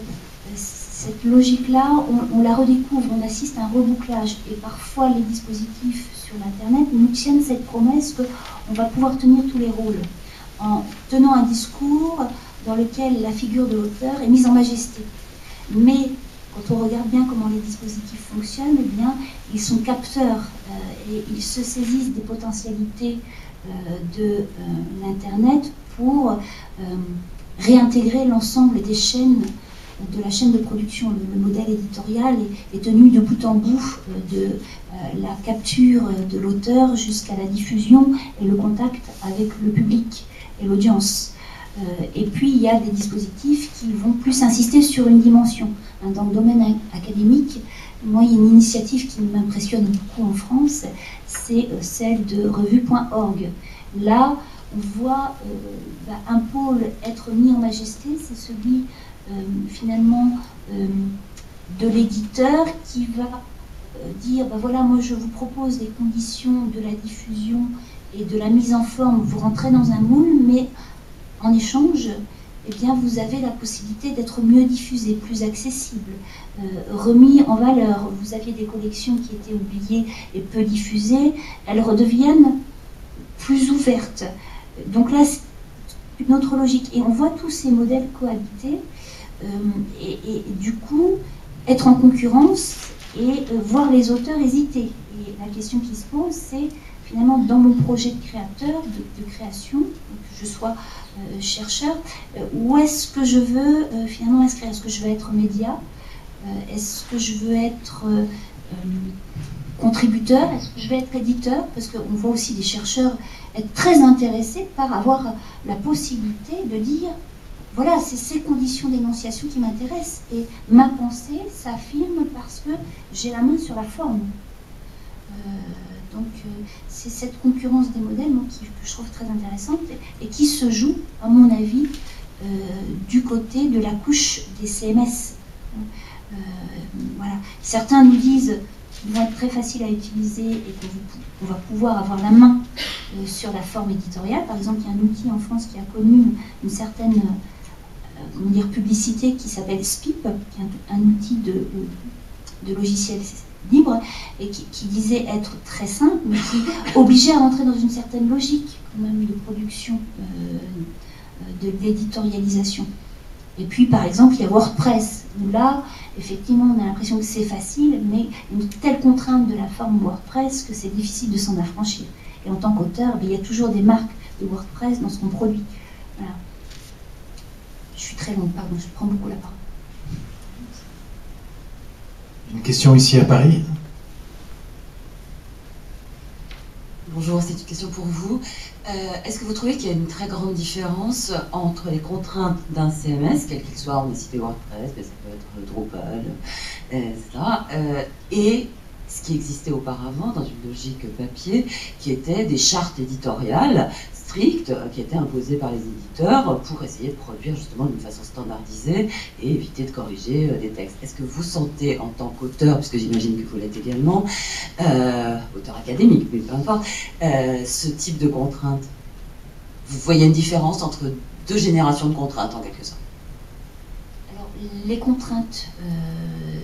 cette logique-là, on la redécouvre, on assiste à un rebouclage, et parfois les dispositifs sur l'Internet nous tiennent cette promesse qu'on va pouvoir tenir tous les rôles, en tenant un discours dans lequel la figure de l'auteur est mise en majesté. Mais quand on regarde bien comment les dispositifs fonctionnent, eh bien, ils sont capteurs et ils se saisissent des potentialités de l'Internet pour réintégrer l'ensemble des chaînes, de la chaîne de production. Le modèle éditorial est tenu de bout en bout de la capture de l'auteur jusqu'à la diffusion et le contact avec le public et l'audience. Et puis il y a des dispositifs qui vont plus insister sur une dimension. Dans le domaine académique, moi il y a une initiative qui m'impressionne beaucoup en France, c'est celle de revue.org. Là, on voit un pôle être mis en majesté, c'est celui finalement de l'éditeur qui va dire, voilà, moi je vous propose les conditions de la diffusion et de la mise en forme, vous rentrez dans un moule, mais en échange, eh bien, vous avez la possibilité d'être mieux diffusé, plus accessible, remis en valeur. Vous aviez des collections qui étaient oubliées et peu diffusées, elles redeviennent plus ouvertes. Donc là, c'est une autre logique. Et on voit tous ces modèles cohabiter et du coup, être en concurrence et voir les auteurs hésiter. Et la question qui se pose, c'est finalement dans mon projet de créateur, de création, que je sois chercheur, où est-ce que je veux finalement inscrire? Est-ce que je veux être média? Est-ce que je veux être contributeur? Est-ce que je veux être éditeur? Parce qu'on voit aussi des chercheurs être très intéressés par avoir la possibilité de dire voilà, c'est ces conditions d'énonciation qui m'intéressent. Et ma pensée s'affirme parce que j'ai la main sur la forme. Donc c'est cette concurrence des modèles que je trouve très intéressante et qui se joue, à mon avis, du côté de la couche des CMS. Voilà. Certains nous disent qu'ils vont être très faciles à utiliser et qu'on va pouvoir avoir la main sur la forme éditoriale. Par exemple, il y a un outil en France qui a connu une certaine comment dire, publicité qui s'appelle SPIP, qui est un outil de logiciel libre et qui disait être très simple, mais qui obligeait à rentrer dans une certaine logique quand même de production, de l'éditorialisation. Et puis par exemple il y a WordPress, où là effectivement on a l'impression que c'est facile, mais une telle contrainte de la forme WordPress que c'est difficile de s'en affranchir. Et en tant qu'auteur, il y a toujours des marques de WordPress dans ce qu'on produit. Voilà. Je suis très longue, pardon, je prends beaucoup la parole. Une question ici à Paris. Bonjour, c'est une question pour vous. Est-ce que vous trouvez qu'il y a une très grande différence entre les contraintes d'un CMS, quel qu'il soit, on a cité WordPress, mais ça peut être Drupal, etc., et ce qui existait auparavant dans une logique papier, qui étaient des chartes éditoriales strictes qui étaient imposées par les éditeurs pour essayer de produire justement d'une façon standardisée et éviter de corriger des textes. Est-ce que vous sentez en tant qu'auteur, puisque j'imagine que vous l'êtes également, auteur académique, mais peu importe, ce type de contraintes? Vous voyez une différence entre deux générations de contraintes en quelque sorte? Alors, les contraintes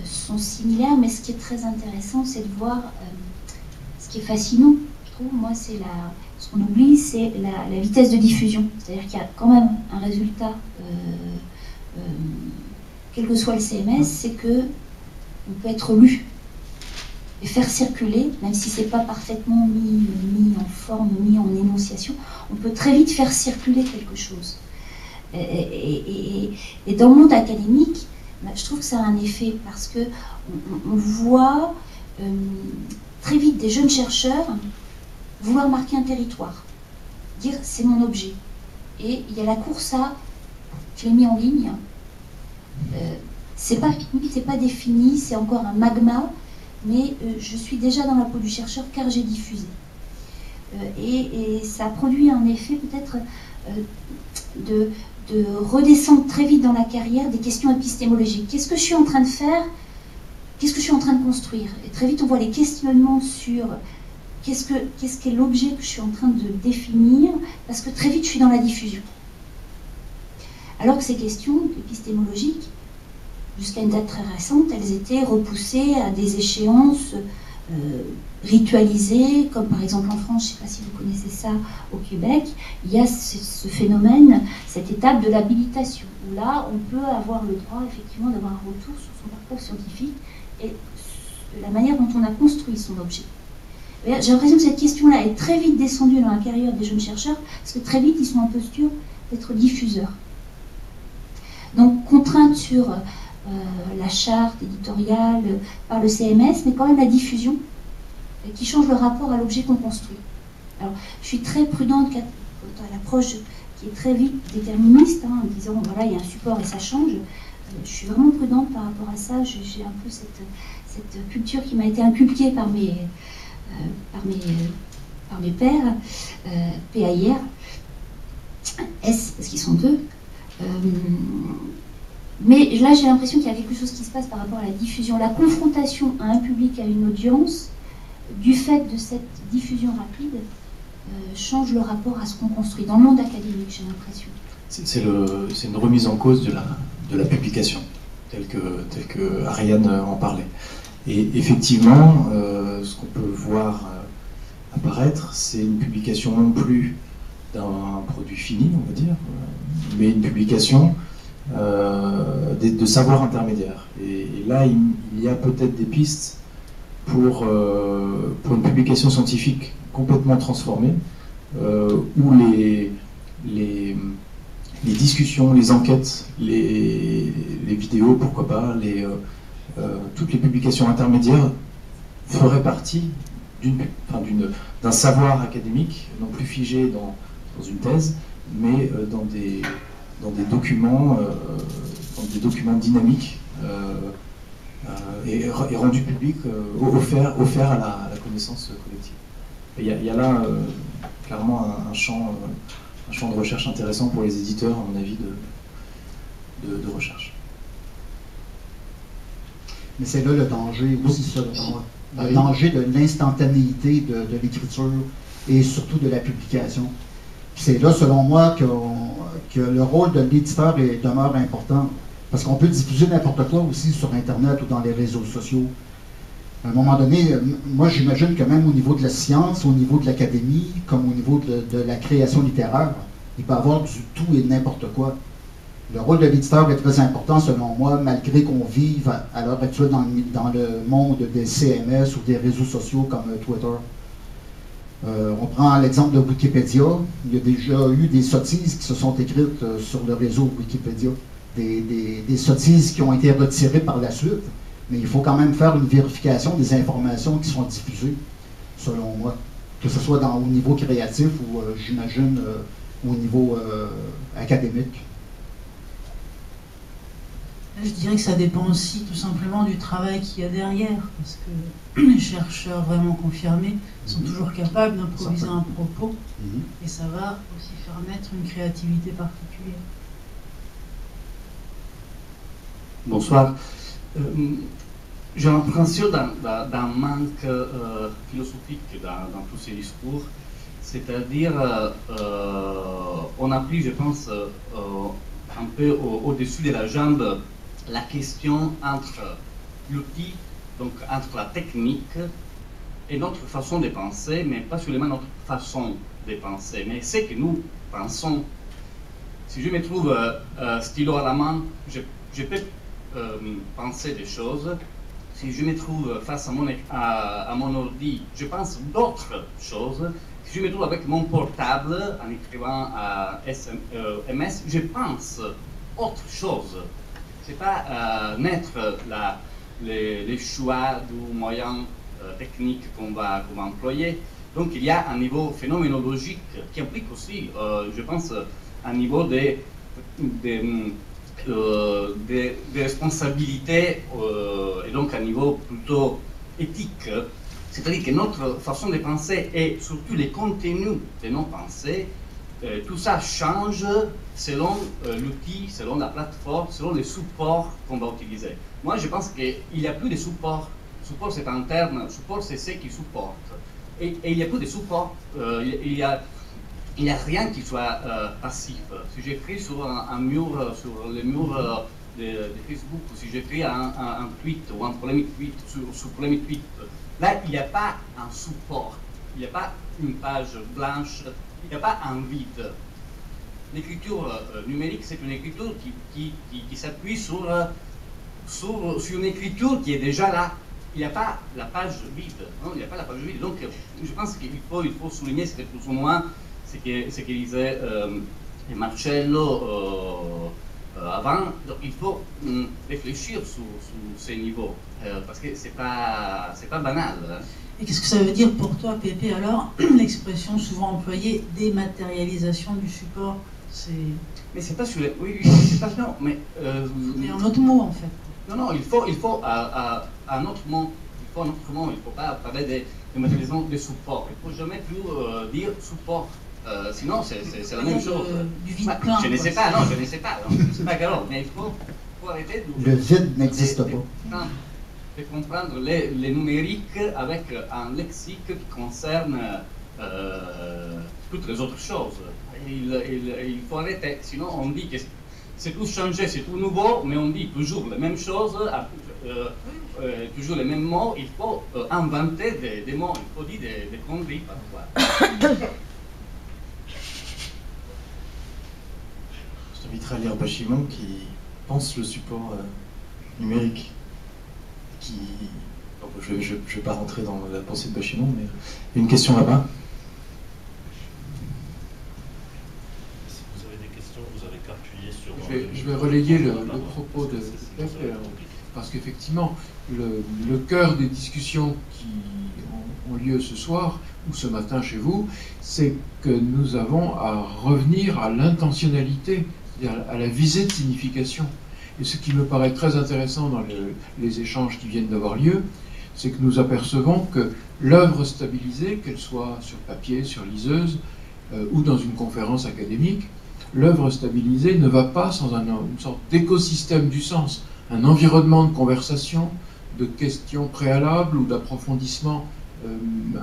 sont similaires, mais ce qui est très intéressant, c'est de voir ce qui est fascinant, je trouve, moi, c'est ce qu'on oublie, c'est la vitesse de diffusion. C'est-à-dire qu'il y a quand même un résultat, quel que soit le CMS, c'est qu'on peut être lu et faire circuler, même si ce n'est pas parfaitement mis en forme, mis en énonciation, on peut très vite faire circuler quelque chose. Et dans le monde académique, je trouve que ça a un effet, parce qu'on voit très vite des jeunes chercheurs vouloir marquer un territoire, dire c'est mon objet. Et il y a la course à, je l'ai mis en ligne, c'est pas fini, c'est pas défini, c'est encore un magma, mais je suis déjà dans la peau du chercheur car j'ai diffusé. Et ça produit un effet peut-être de redescendre très vite dans la carrière des questions épistémologiques. Qu'est-ce que je suis en train de faire? Qu'est-ce que je suis en train de construire? Et très vite on voit les questionnements sur qu'est-ce qu'est l'objet que je suis en train de définir, parce que très vite je suis dans la diffusion. Alors que ces questions épistémologiques, jusqu'à une date très récente, elles étaient repoussées à des échéances ritualisées, comme par exemple en France, je ne sais pas si vous connaissez ça, au Québec, il y a ce phénomène, cette étape de l'habilitation, où là on peut avoir le droit effectivement d'avoir un retour sur son parcours scientifique et de la manière dont on a construit son objet. J'ai l'impression que cette question-là est très vite descendue dans la carrière des jeunes chercheurs, parce que très vite ils sont en posture d'être diffuseurs. Donc contrainte sur la charte éditoriale par le CMS, mais quand même la diffusion qui change le rapport à l'objet qu'on construit. Alors je suis très prudente quant à l'approche qui est très vite déterministe, en disant voilà il y a un support et ça change. Je suis vraiment prudente par rapport à ça. J'ai un peu cette culture qui m'a été inculquée par mes pairs, PAIR, S, parce qu'ils sont deux. Mais là, j'ai l'impression qu'il y a quelque chose qui se passe par rapport à la diffusion, la confrontation à un public, à une audience, du fait de cette diffusion rapide, change le rapport à ce qu'on construit dans le monde académique, j'ai l'impression. C'est une remise en cause de la publication, telle que Ariane en parlait. Et effectivement, ce qu'on peut voir apparaître, c'est une publication non plus d'un produit fini, on va dire, mais une publication de savoirs intermédiaires. Et là, il y a peut-être des pistes pour une publication scientifique complètement transformée, où les discussions, les enquêtes, les vidéos, pourquoi pas, toutes les publications intermédiaires feraient partie d'un savoir académique, non plus figé dans une thèse, mais des documents dynamiques et rendus publics, offerts à la connaissance collective. Il y a là clairement un champ de recherche intéressant pour les éditeurs, à mon avis, de recherche. Mais c'est là le danger aussi, selon moi. Le danger de l'instantanéité de l'écriture et surtout de la publication. C'est là, selon moi, que le rôle de l'éditeur demeure important. Parce qu'on peut diffuser n'importe quoi aussi sur Internet ou dans les réseaux sociaux. À un moment donné, moi j'imagine que même au niveau de la science, au niveau de l'académie, comme au niveau de la création littéraire, il peut y avoir du tout et n'importe quoi. Le rôle de l'éditeur est très important selon moi, malgré qu'on vive à l'heure actuelle dans le monde des CMS ou des réseaux sociaux comme Twitter. On prend l'exemple de Wikipédia. Il y a déjà eu des sottises qui se sont écrites sur le réseau Wikipédia. Des sottises qui ont été retirées par la suite. Mais il faut quand même faire une vérification des informations qui sont diffusées, selon moi. Que ce soit au niveau créatif ou, j'imagine, au niveau académique. Je dirais que ça dépend aussi tout simplement du travail qu'il y a derrière, parce que les chercheurs vraiment confirmés sont toujours capables d'improviser un propos, et ça va aussi faire naître une créativité particulière. Bonsoir. J'ai l'impression d'un manque philosophique dans tous ces discours, c'est-à-dire on a pris, je pense, un peu au-dessus de la jambe la question entre l'outil, donc entre la technique et notre façon de penser, mais pas seulement notre façon de penser, mais ce que nous pensons. Si je me trouve stylo à la main, je peux penser des choses. Si je me trouve face à mon ordi, je pense d'autres choses. Si je me trouve avec mon portable en écrivant à SMS, je pense autre chose. Ce n'est pas mettre les choix du moyen technique qu'on va employer. Donc il y a un niveau phénoménologique qui implique aussi, je pense, un niveau de responsabilité et donc un niveau plutôt éthique. C'est-à-dire que notre façon de penser et surtout les contenus de nos pensées, tout ça change selon l'outil, selon la plateforme, selon les supports qu'on va utiliser. Moi, je pense qu'il n'y a plus de support. Support, c'est un terme. Support, c'est ce qui supporte. Et il n'y a plus de support. Il n'y a rien qui soit passif. Si j'écris sur un mur, sur le mur de Facebook, ou si j'écris un tweet ou un polémique tweet sur polémique tweet, là, il n'y a pas un support. Il n'y a pas une page blanche. Il n'y a pas un vide. L'écriture numérique, c'est une écriture qui s'appuie sur une écriture qui est déjà là. Il n'y a pas la page vide. Non, il n'y a pas la page vide. Donc, je pense qu'il faut souligner, c'était plus ou moins ce que disait Marcello avant. Donc, il faut réfléchir sur ces niveaux, parce que c'est pas banal. Hein. Et qu'est-ce que ça veut dire pour toi, Pépé, alors, l'expression souvent employée, dématérialisation du support? Mais c'est pas sur les... Oui, c'est pas... Non, mais... c'est un autre mot, en fait. Non, il faut un autre mot. Il faut un autre mot. Il ne faut pas parler de matérialisation de support. Il ne faut jamais plus dire support. Sinon, c'est la même chose. Du vide plein. Je ne sais pas, non, je ne sais pas. C'est pas grave, mais il faut arrêter de... Le vide n'existe pas. De comprendre les numériques avec un lexique qui concerne toutes les autres choses. Il faut arrêter, sinon on dit que c'est tout changé, c'est tout nouveau, mais on dit toujours les mêmes choses, toujours les mêmes mots. Il faut inventer des mots, il faut dire des conneries parfois. Je t'inviterai à lire Bachimon qui pense le support numérique. Je ne vais pas rentrer dans la pensée de Bachimon, mais il y a une question là-bas. Si vous avez des questions, vous avez qu'à appuyer sur... Je vais relayer le propos de Pépé, parce qu'effectivement, le cœur des discussions qui ont lieu ce soir ou ce matin chez vous, c'est que nous avons à revenir à l'intentionnalité c'est-à-dire à la visée de signification. Et ce qui me paraît très intéressant dans les échanges qui viennent d'avoir lieu, c'est que nous apercevons que l'œuvre stabilisée, qu'elle soit sur papier, sur liseuse, ou dans une conférence académique, l'œuvre stabilisée ne va pas sans une sorte d'écosystème du sens, un environnement de conversation, de questions préalables ou d'approfondissement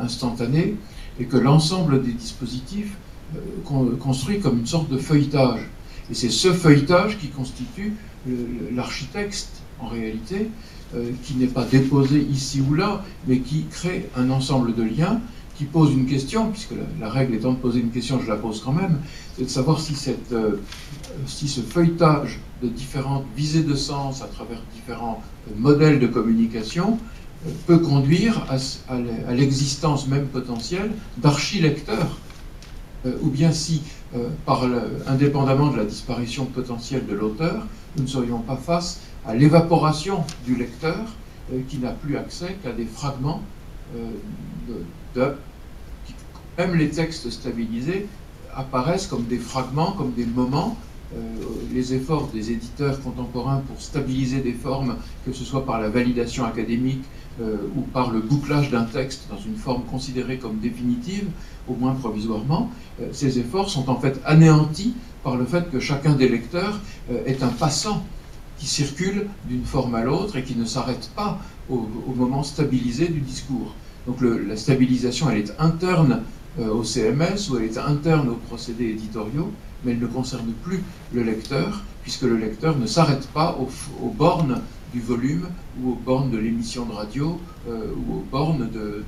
instantané, et que l'ensemble des dispositifs construit comme une sorte de feuilletage. Et c'est ce feuilletage qui constitue l'architecte, en réalité, qui n'est pas déposé ici ou là, mais qui crée un ensemble de liens, qui pose une question, puisque la règle étant de poser une question, je la pose quand même, c'est de savoir si ce feuilletage de différentes visées de sens à travers différents modèles de communication peut conduire à l'existence même potentielle d'archilecteurs, ou bien si, indépendamment de la disparition potentielle de l'auteur, nous ne serions pas face à l'évaporation du lecteur qui n'a plus accès qu'à des fragments même les textes stabilisés apparaissent comme des fragments, comme des moments. Les efforts des éditeurs contemporains pour stabiliser des formes, que ce soit par la validation académique ou par le bouclage d'un texte dans une forme considérée comme définitive, au moins provisoirement, ces efforts sont en fait anéantis par le fait que chacun des lecteurs est un passant qui circule d'une forme à l'autre et qui ne s'arrête pas au moment stabilisé du discours. Donc la stabilisation, elle est interne au CMS ou elle est interne aux procédés éditoriaux, mais elle ne concerne plus le lecteur, puisque le lecteur ne s'arrête pas aux bornes du volume ou aux bornes de l'émission de radio ou aux bornes de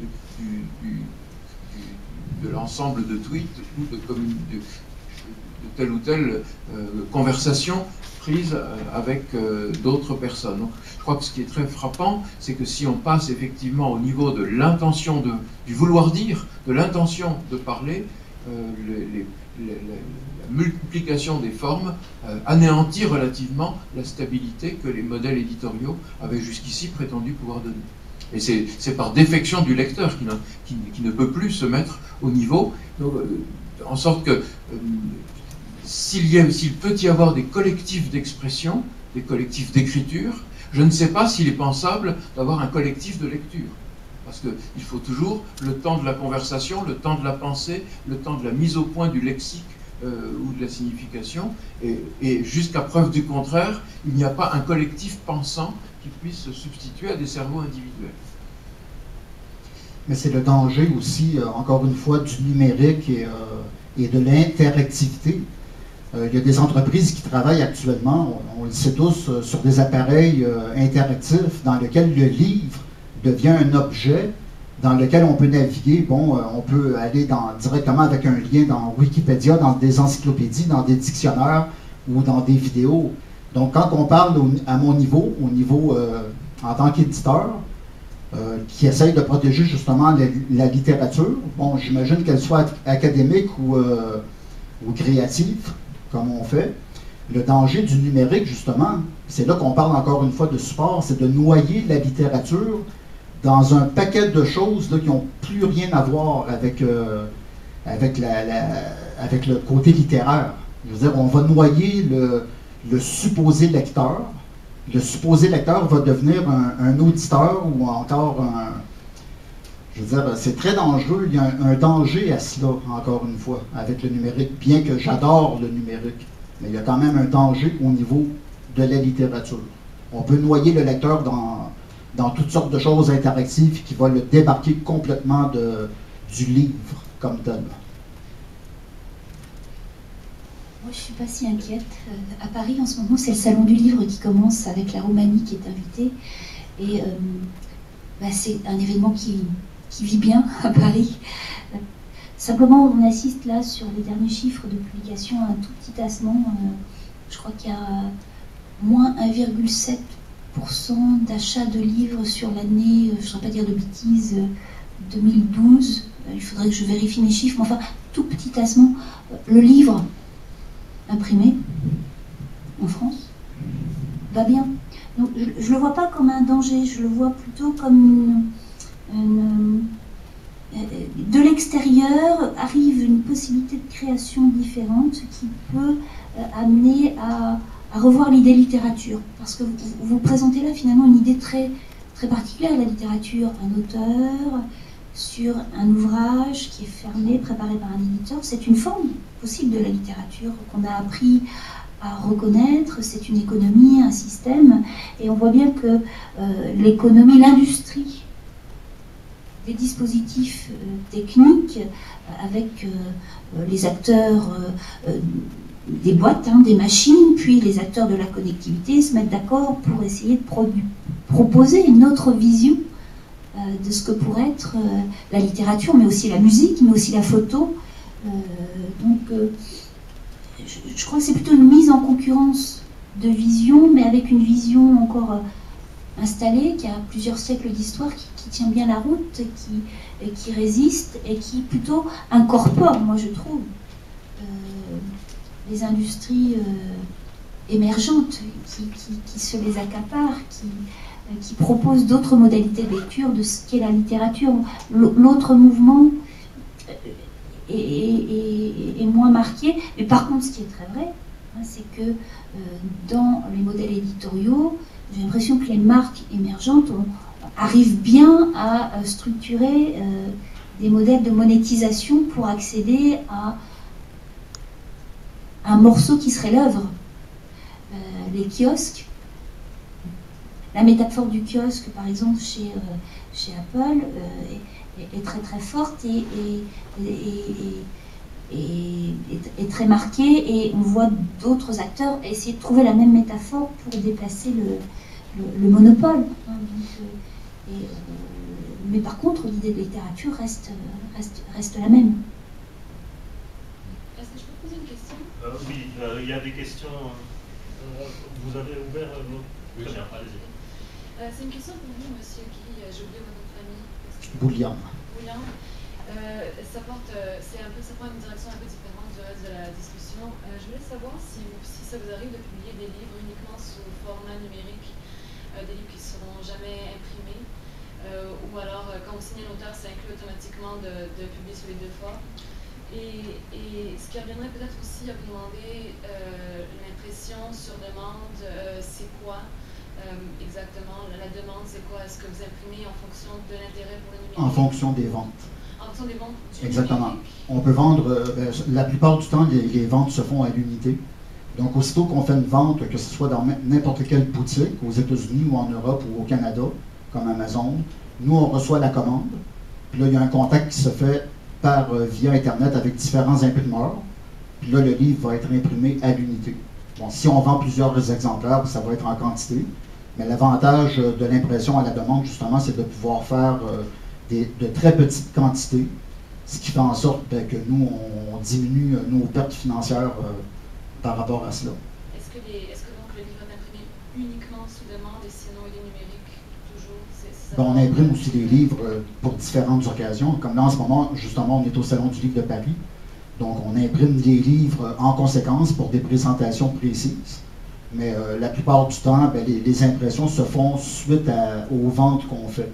l'ensemble de tweets ou de telle ou telle conversation prise avec d'autres personnes. Donc, je crois que ce qui est très frappant, c'est que si on passe effectivement au niveau de l'intention du vouloir dire, de l'intention de parler, la multiplication des formes anéantit relativement la stabilité que les modèles éditoriaux avaient jusqu'ici prétendu pouvoir donner. Et c'est par défection du lecteur qui ne peut plus se mettre au niveau, donc, en sorte que s'il peut y avoir des collectifs d'expression, des collectifs d'écriture, je ne sais pas s'il est pensable d'avoir un collectif de lecture. Parce qu'il faut toujours le temps de la conversation, le temps de la pensée, le temps de la mise au point du lexique ou de la signification, et jusqu'à preuve du contraire, il n'y a pas un collectif pensant qui puisse se substituer à des cerveaux individuels. Mais c'est le danger aussi, encore une fois, du numérique et de l'interactivité. Il y a des entreprises qui travaillent actuellement, on le sait tous, sur des appareils interactifs dans lesquels le livre devient un objet dans lequel on peut naviguer. Bon, on peut aller directement avec un lien dans Wikipédia, dans des encyclopédies, dans des dictionnaires ou dans des vidéos. Donc, quand on parle à mon niveau, en tant qu'éditeur, qui essaye de protéger justement la littérature, bon, j'imagine qu'elle soit académique ou créative, comme on fait. Le danger du numérique, justement, c'est là qu'on parle encore une fois de support, c'est de noyer la littérature dans un paquet de choses là, qui n'ont plus rien à voir avec le côté littéraire. Je veux dire, on va noyer le supposé lecteur. Le supposé lecteur va devenir un auditeur ou encore un... Je veux dire, c'est très dangereux. Il y a un danger à cela, encore une fois, avec le numérique, bien que j'adore le numérique. Mais il y a quand même un danger au niveau de la littérature. On peut noyer le lecteur dans toutes sortes de choses interactives qui vont le débarquer complètement du livre comme tel. Moi, je ne suis pas si inquiète. À Paris, en ce moment, c'est le Salon du Livre qui commence avec la Roumanie qui est invitée. Et c'est un événement qui vit bien à Paris. Simplement, on assiste là sur les derniers chiffres de publication à un tout petit tassement. Je crois qu'il y a moins 1,7% d'achats de livres sur l'année, je ne saurais pas dire de bêtises, 2012. Il faudrait que je vérifie mes chiffres, mais enfin, tout petit tassement. Le livre imprimé en France va bien. Donc, je ne le vois pas comme un danger, je le vois plutôt comme de l'extérieur arrive une possibilité de création différente qui peut amener à revoir l'idée littérature. Parce que vous présentez là finalement une idée très, très particulière de la littérature. Un auteur sur un ouvrage qui est fermé, préparé par un éditeur, c'est une forme possible de la littérature qu'on a appris à reconnaître, c'est une économie, un système, et on voit bien que l'économie, l'industrie des dispositifs techniques avec les acteurs des boîtes, des machines, puis les acteurs de la connectivité se mettent d'accord pour essayer de proposer une autre vision de ce que pourrait être la littérature, mais aussi la musique, mais aussi la photo. Je crois que c'est plutôt une mise en concurrence de vision, mais avec une vision encore installée, qui a plusieurs siècles d'histoire, qui tient bien la route, qui résiste et qui plutôt incorpore, moi je trouve, les industries émergentes, qui se les accaparent, qui proposent d'autres modalités de lecture de ce qu'est la littérature. L'autre mouvement est moins marqué, mais par contre ce qui est très vrai, c'est que dans les modèles éditoriaux, j'ai l'impression que les marques émergentes arrivent bien à structurer des modèles de monétisation pour accéder à un morceau qui serait l'œuvre. Les kiosques, la métaphore du kiosque par exemple chez Apple est très très forte et très marquée, et on voit d'autres acteurs essayer de trouver la même métaphore pour déplacer le monopole. Mais par contre, l'idée de littérature reste la même. Est-ce que je peux poser une question? Oui, il y a des questions. Vous avez ouvert votre... Très bien, allez-y. C'est une question pour vous, monsieur Guy. J'ai oublié votre famille. Boulian. Boulian. Ça prend une direction un peu différente du reste de la discussion. Je voulais savoir si ça vous arrive de publier des livres uniquement sous format numérique, des livres qui ne seront jamais imprimés, ou alors quand vous signez l'auteur, ça inclut automatiquement de publier sur les deux formes. Et ce qui reviendrait peut-être aussi à vous demander l'impression sur demande, c'est quoi exactement la demande, c'est quoi? Est-ce que vous imprimez en fonction de l'intérêt pour le numérique? En fonction des ventes. En fonction des ventes du Exactement. numérique. On peut vendre, la plupart du temps, les ventes se font à l'unité. Donc, aussitôt qu'on fait une vente, que ce soit dans n'importe quelle boutique, aux États-Unis ou en Europe ou au Canada, comme Amazon, nous, on reçoit la commande. Puis là, il y a un contact qui se fait via Internet avec différents imprimeurs. Puis là, le livre va être imprimé à l'unité. Bon, si on vend plusieurs exemplaires, ça va être en quantité. Mais l'avantage de l'impression à la demande, justement, c'est de pouvoir faire de très petites quantités, ce qui fait en sorte que nous, on diminue nos pertes financières par rapport à cela. Est-ce que donc le livre est imprimé uniquement sous demande et sinon il est numérique toujours? On imprime aussi des livres pour différentes occasions. Comme là, en ce moment, justement, on est au Salon du livre de Paris. Donc, on imprime des livres en conséquence pour des présentations précises. Mais la plupart du temps, les impressions se font suite aux ventes qu'on fait.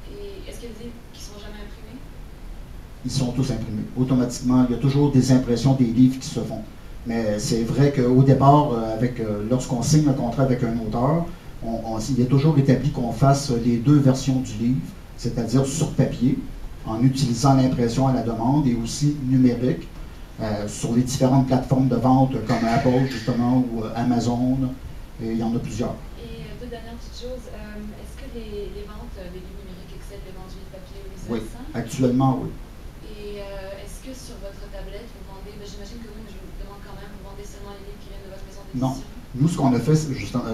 Et est-ce qu'il y a des livres qui ne sont jamais imprimés? Ils sont tous imprimés. Automatiquement, il y a toujours des impressions des livres qui se font. Mais c'est vrai qu'au départ, lorsqu'on signe un contrat avec un auteur, il est toujours établi qu'on fasse les deux versions du livre, c'est-à-dire sur papier, en utilisant l'impression à la demande, et aussi numérique, sur les différentes plateformes de vente comme Apple, justement, ou Amazon, et il y en a plusieurs. Et deux dernières petites choses. Est-ce que les ventes des livres numériques excèdent les ventes du livre papier ou vice-versa? Oui, actuellement, oui. Et est-ce que sur votre tablette, vous vendez, j'imagine que oui, mais je vous demande quand même, vous vendez seulement les livres qui viennent de votre maison d'édition? Non. Nous, ce qu'on a fait,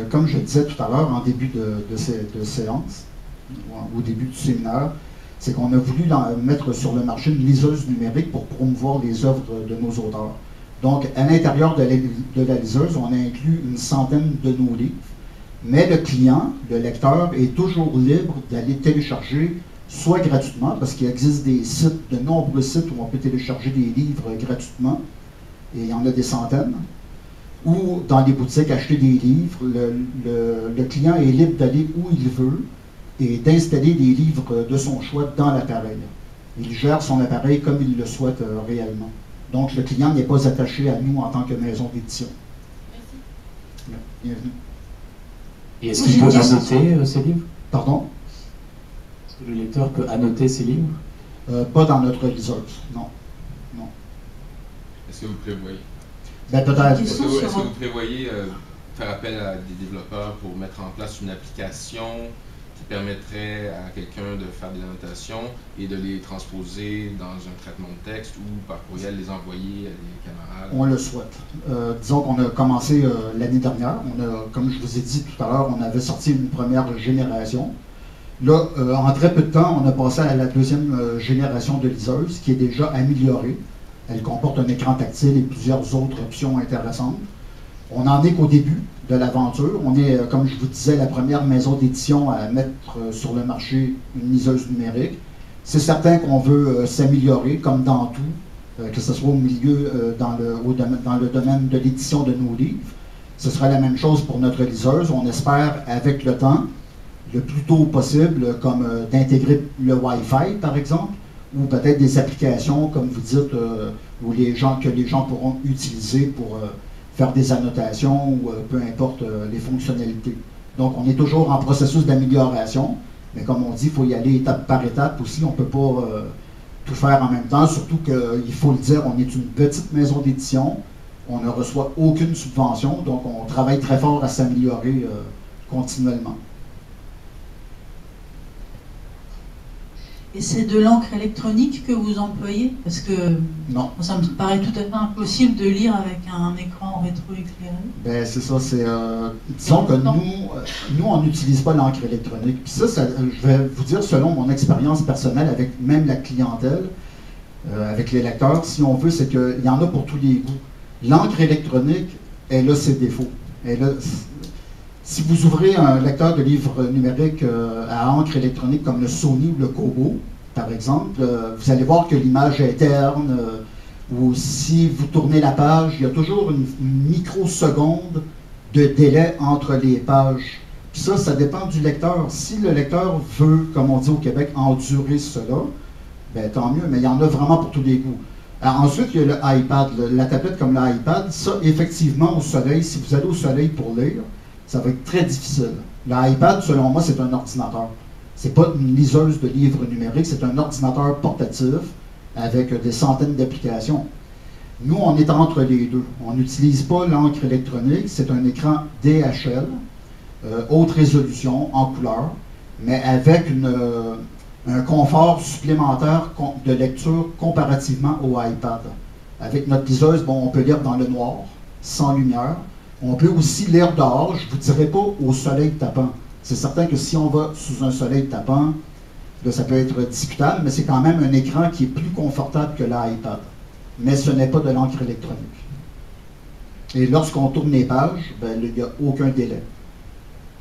comme je disais tout à l'heure, en début de séance, au début du séminaire, c'est qu'on a voulu mettre sur le marché une liseuse numérique pour promouvoir les œuvres de nos auteurs. Donc, à l'intérieur de la liseuse, on a inclus une centaine de nos livres, mais le client, le lecteur, est toujours libre d'aller télécharger, soit gratuitement, parce qu'il existe de nombreux sites où on peut télécharger des livres gratuitement, et il y en a des centaines, ou dans les boutiques acheter des livres. Le client est libre d'aller où il veut et d'installer des livres de son choix dans l'appareil. Il gère son appareil comme il le souhaite réellement. Donc, le client n'est pas attaché à nous en tant que maison d'édition. Merci. Bienvenue. Et est-ce qu'il peut annoter ses livres? Pardon? Est-ce que le lecteur peut annoter ses livres? Pas dans notre liseuse, non. Non. Est-ce que vous prévoyez? Ben, peut-être. Est-ce que vous prévoyez faire appel à des développeurs pour mettre en place une application qui permettrait à quelqu'un de faire des annotations et de les transposer dans un traitement de texte ou par courriel les envoyer à des camarades? On le souhaite. Disons qu'on a commencé l'année dernière. Comme je vous ai dit tout à l'heure, on avait sorti une première génération. Là, en très peu de temps, on a passé à la deuxième génération de liseuse qui est déjà améliorée. Elle comporte un écran tactile et plusieurs autres options intéressantes. On n'en est qu'au début de l'aventure. On est, comme je vous disais, la première maison d'édition à mettre sur le marché une liseuse numérique. C'est certain qu'on veut s'améliorer, comme dans tout, que ce soit au milieu, dans le domaine de l'édition de nos livres. Ce sera la même chose pour notre liseuse. On espère, avec le temps, le plus tôt possible, comme d'intégrer le Wi-Fi, par exemple, ou peut-être des applications, comme vous dites, que les gens pourront utiliser pour faire des annotations ou peu importe les fonctionnalités. Donc, on est toujours en processus d'amélioration, mais comme on dit, il faut y aller étape par étape aussi. On ne peut pas tout faire en même temps, surtout qu'il faut le dire, on est une petite maison d'édition, on ne reçoit aucune subvention, donc on travaille très fort à s'améliorer continuellement. Et c'est de l'encre électronique que vous employez? Parce que non. Ça me paraît tout à fait impossible de lire avec un écran rétroéclairé. Ben, c'est ça, disons que nous on n'utilise pas l'encre électronique. Puis ça, je vais vous dire, selon mon expérience personnelle avec même la clientèle, avec les lecteurs, si on veut, c'est qu'il y en a pour tous les goûts. L'encre électronique, elle a ses défauts. Si vous ouvrez un lecteur de livres numériques à encre électronique comme le Sony ou le Kobo, par exemple, vous allez voir que l'image est terne, ou si vous tournez la page, il y a toujours une microseconde de délai entre les pages. Puis ça dépend du lecteur. Si le lecteur veut, comme on dit au Québec, endurer cela, ben, tant mieux, mais il y en a vraiment pour tous les goûts. Alors, ensuite, il y a le iPad, la tablette comme l'iPad. Ça, effectivement, au soleil, si vous allez au soleil pour lire, ça va être très difficile. L'iPad, selon moi, c'est un ordinateur. C'est pas une liseuse de livres numériques, c'est un ordinateur portatif avec des centaines d'applications. Nous, on est entre les deux. On n'utilise pas l'encre électronique, c'est un écran DHL, haute résolution, en couleur, mais avec un confort supplémentaire de lecture comparativement au iPad. Avec notre liseuse, bon, on peut lire dans le noir, sans lumière. On peut aussi lire dehors, je ne vous dirai pas au soleil tapant. C'est certain que si on va sous un soleil tapant, là, ça peut être discutable, mais c'est quand même un écran qui est plus confortable que l'iPad. Mais ce n'est pas de l'encre électronique. Et lorsqu'on tourne les pages, ben, il n'y a aucun délai.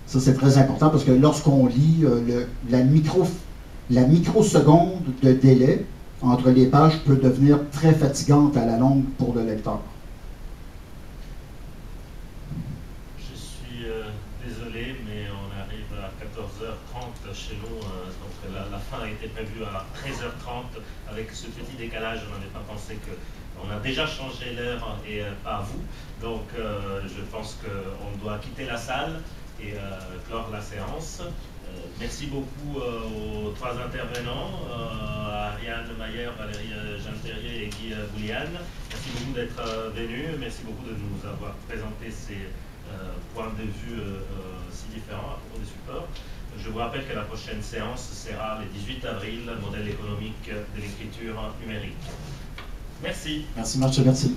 Ça, c'est très important parce que lorsqu'on lit, la microseconde de délai entre les pages peut devenir très fatigante à la longue pour le lecteur. Désolé, mais on arrive à 14h30 chez nous, donc la fin a été prévue à 13h30. Avec ce petit décalage, on n'avait pas pensé qu'on a déjà changé l'heure et pas vous. Donc je pense qu'on doit quitter la salle et clore la séance. Merci beaucoup aux trois intervenants, Ariane Mayer, Valérie Jeanne-Terrier et Guy Bouliane. Merci beaucoup d'être venus, merci beaucoup de nous avoir présenté ces points de vue si différents à propos des supports. Je vous rappelle que la prochaine séance sera le 18 avril, modèle économique de l'écriture numérique. Merci. Merci Marc, merci.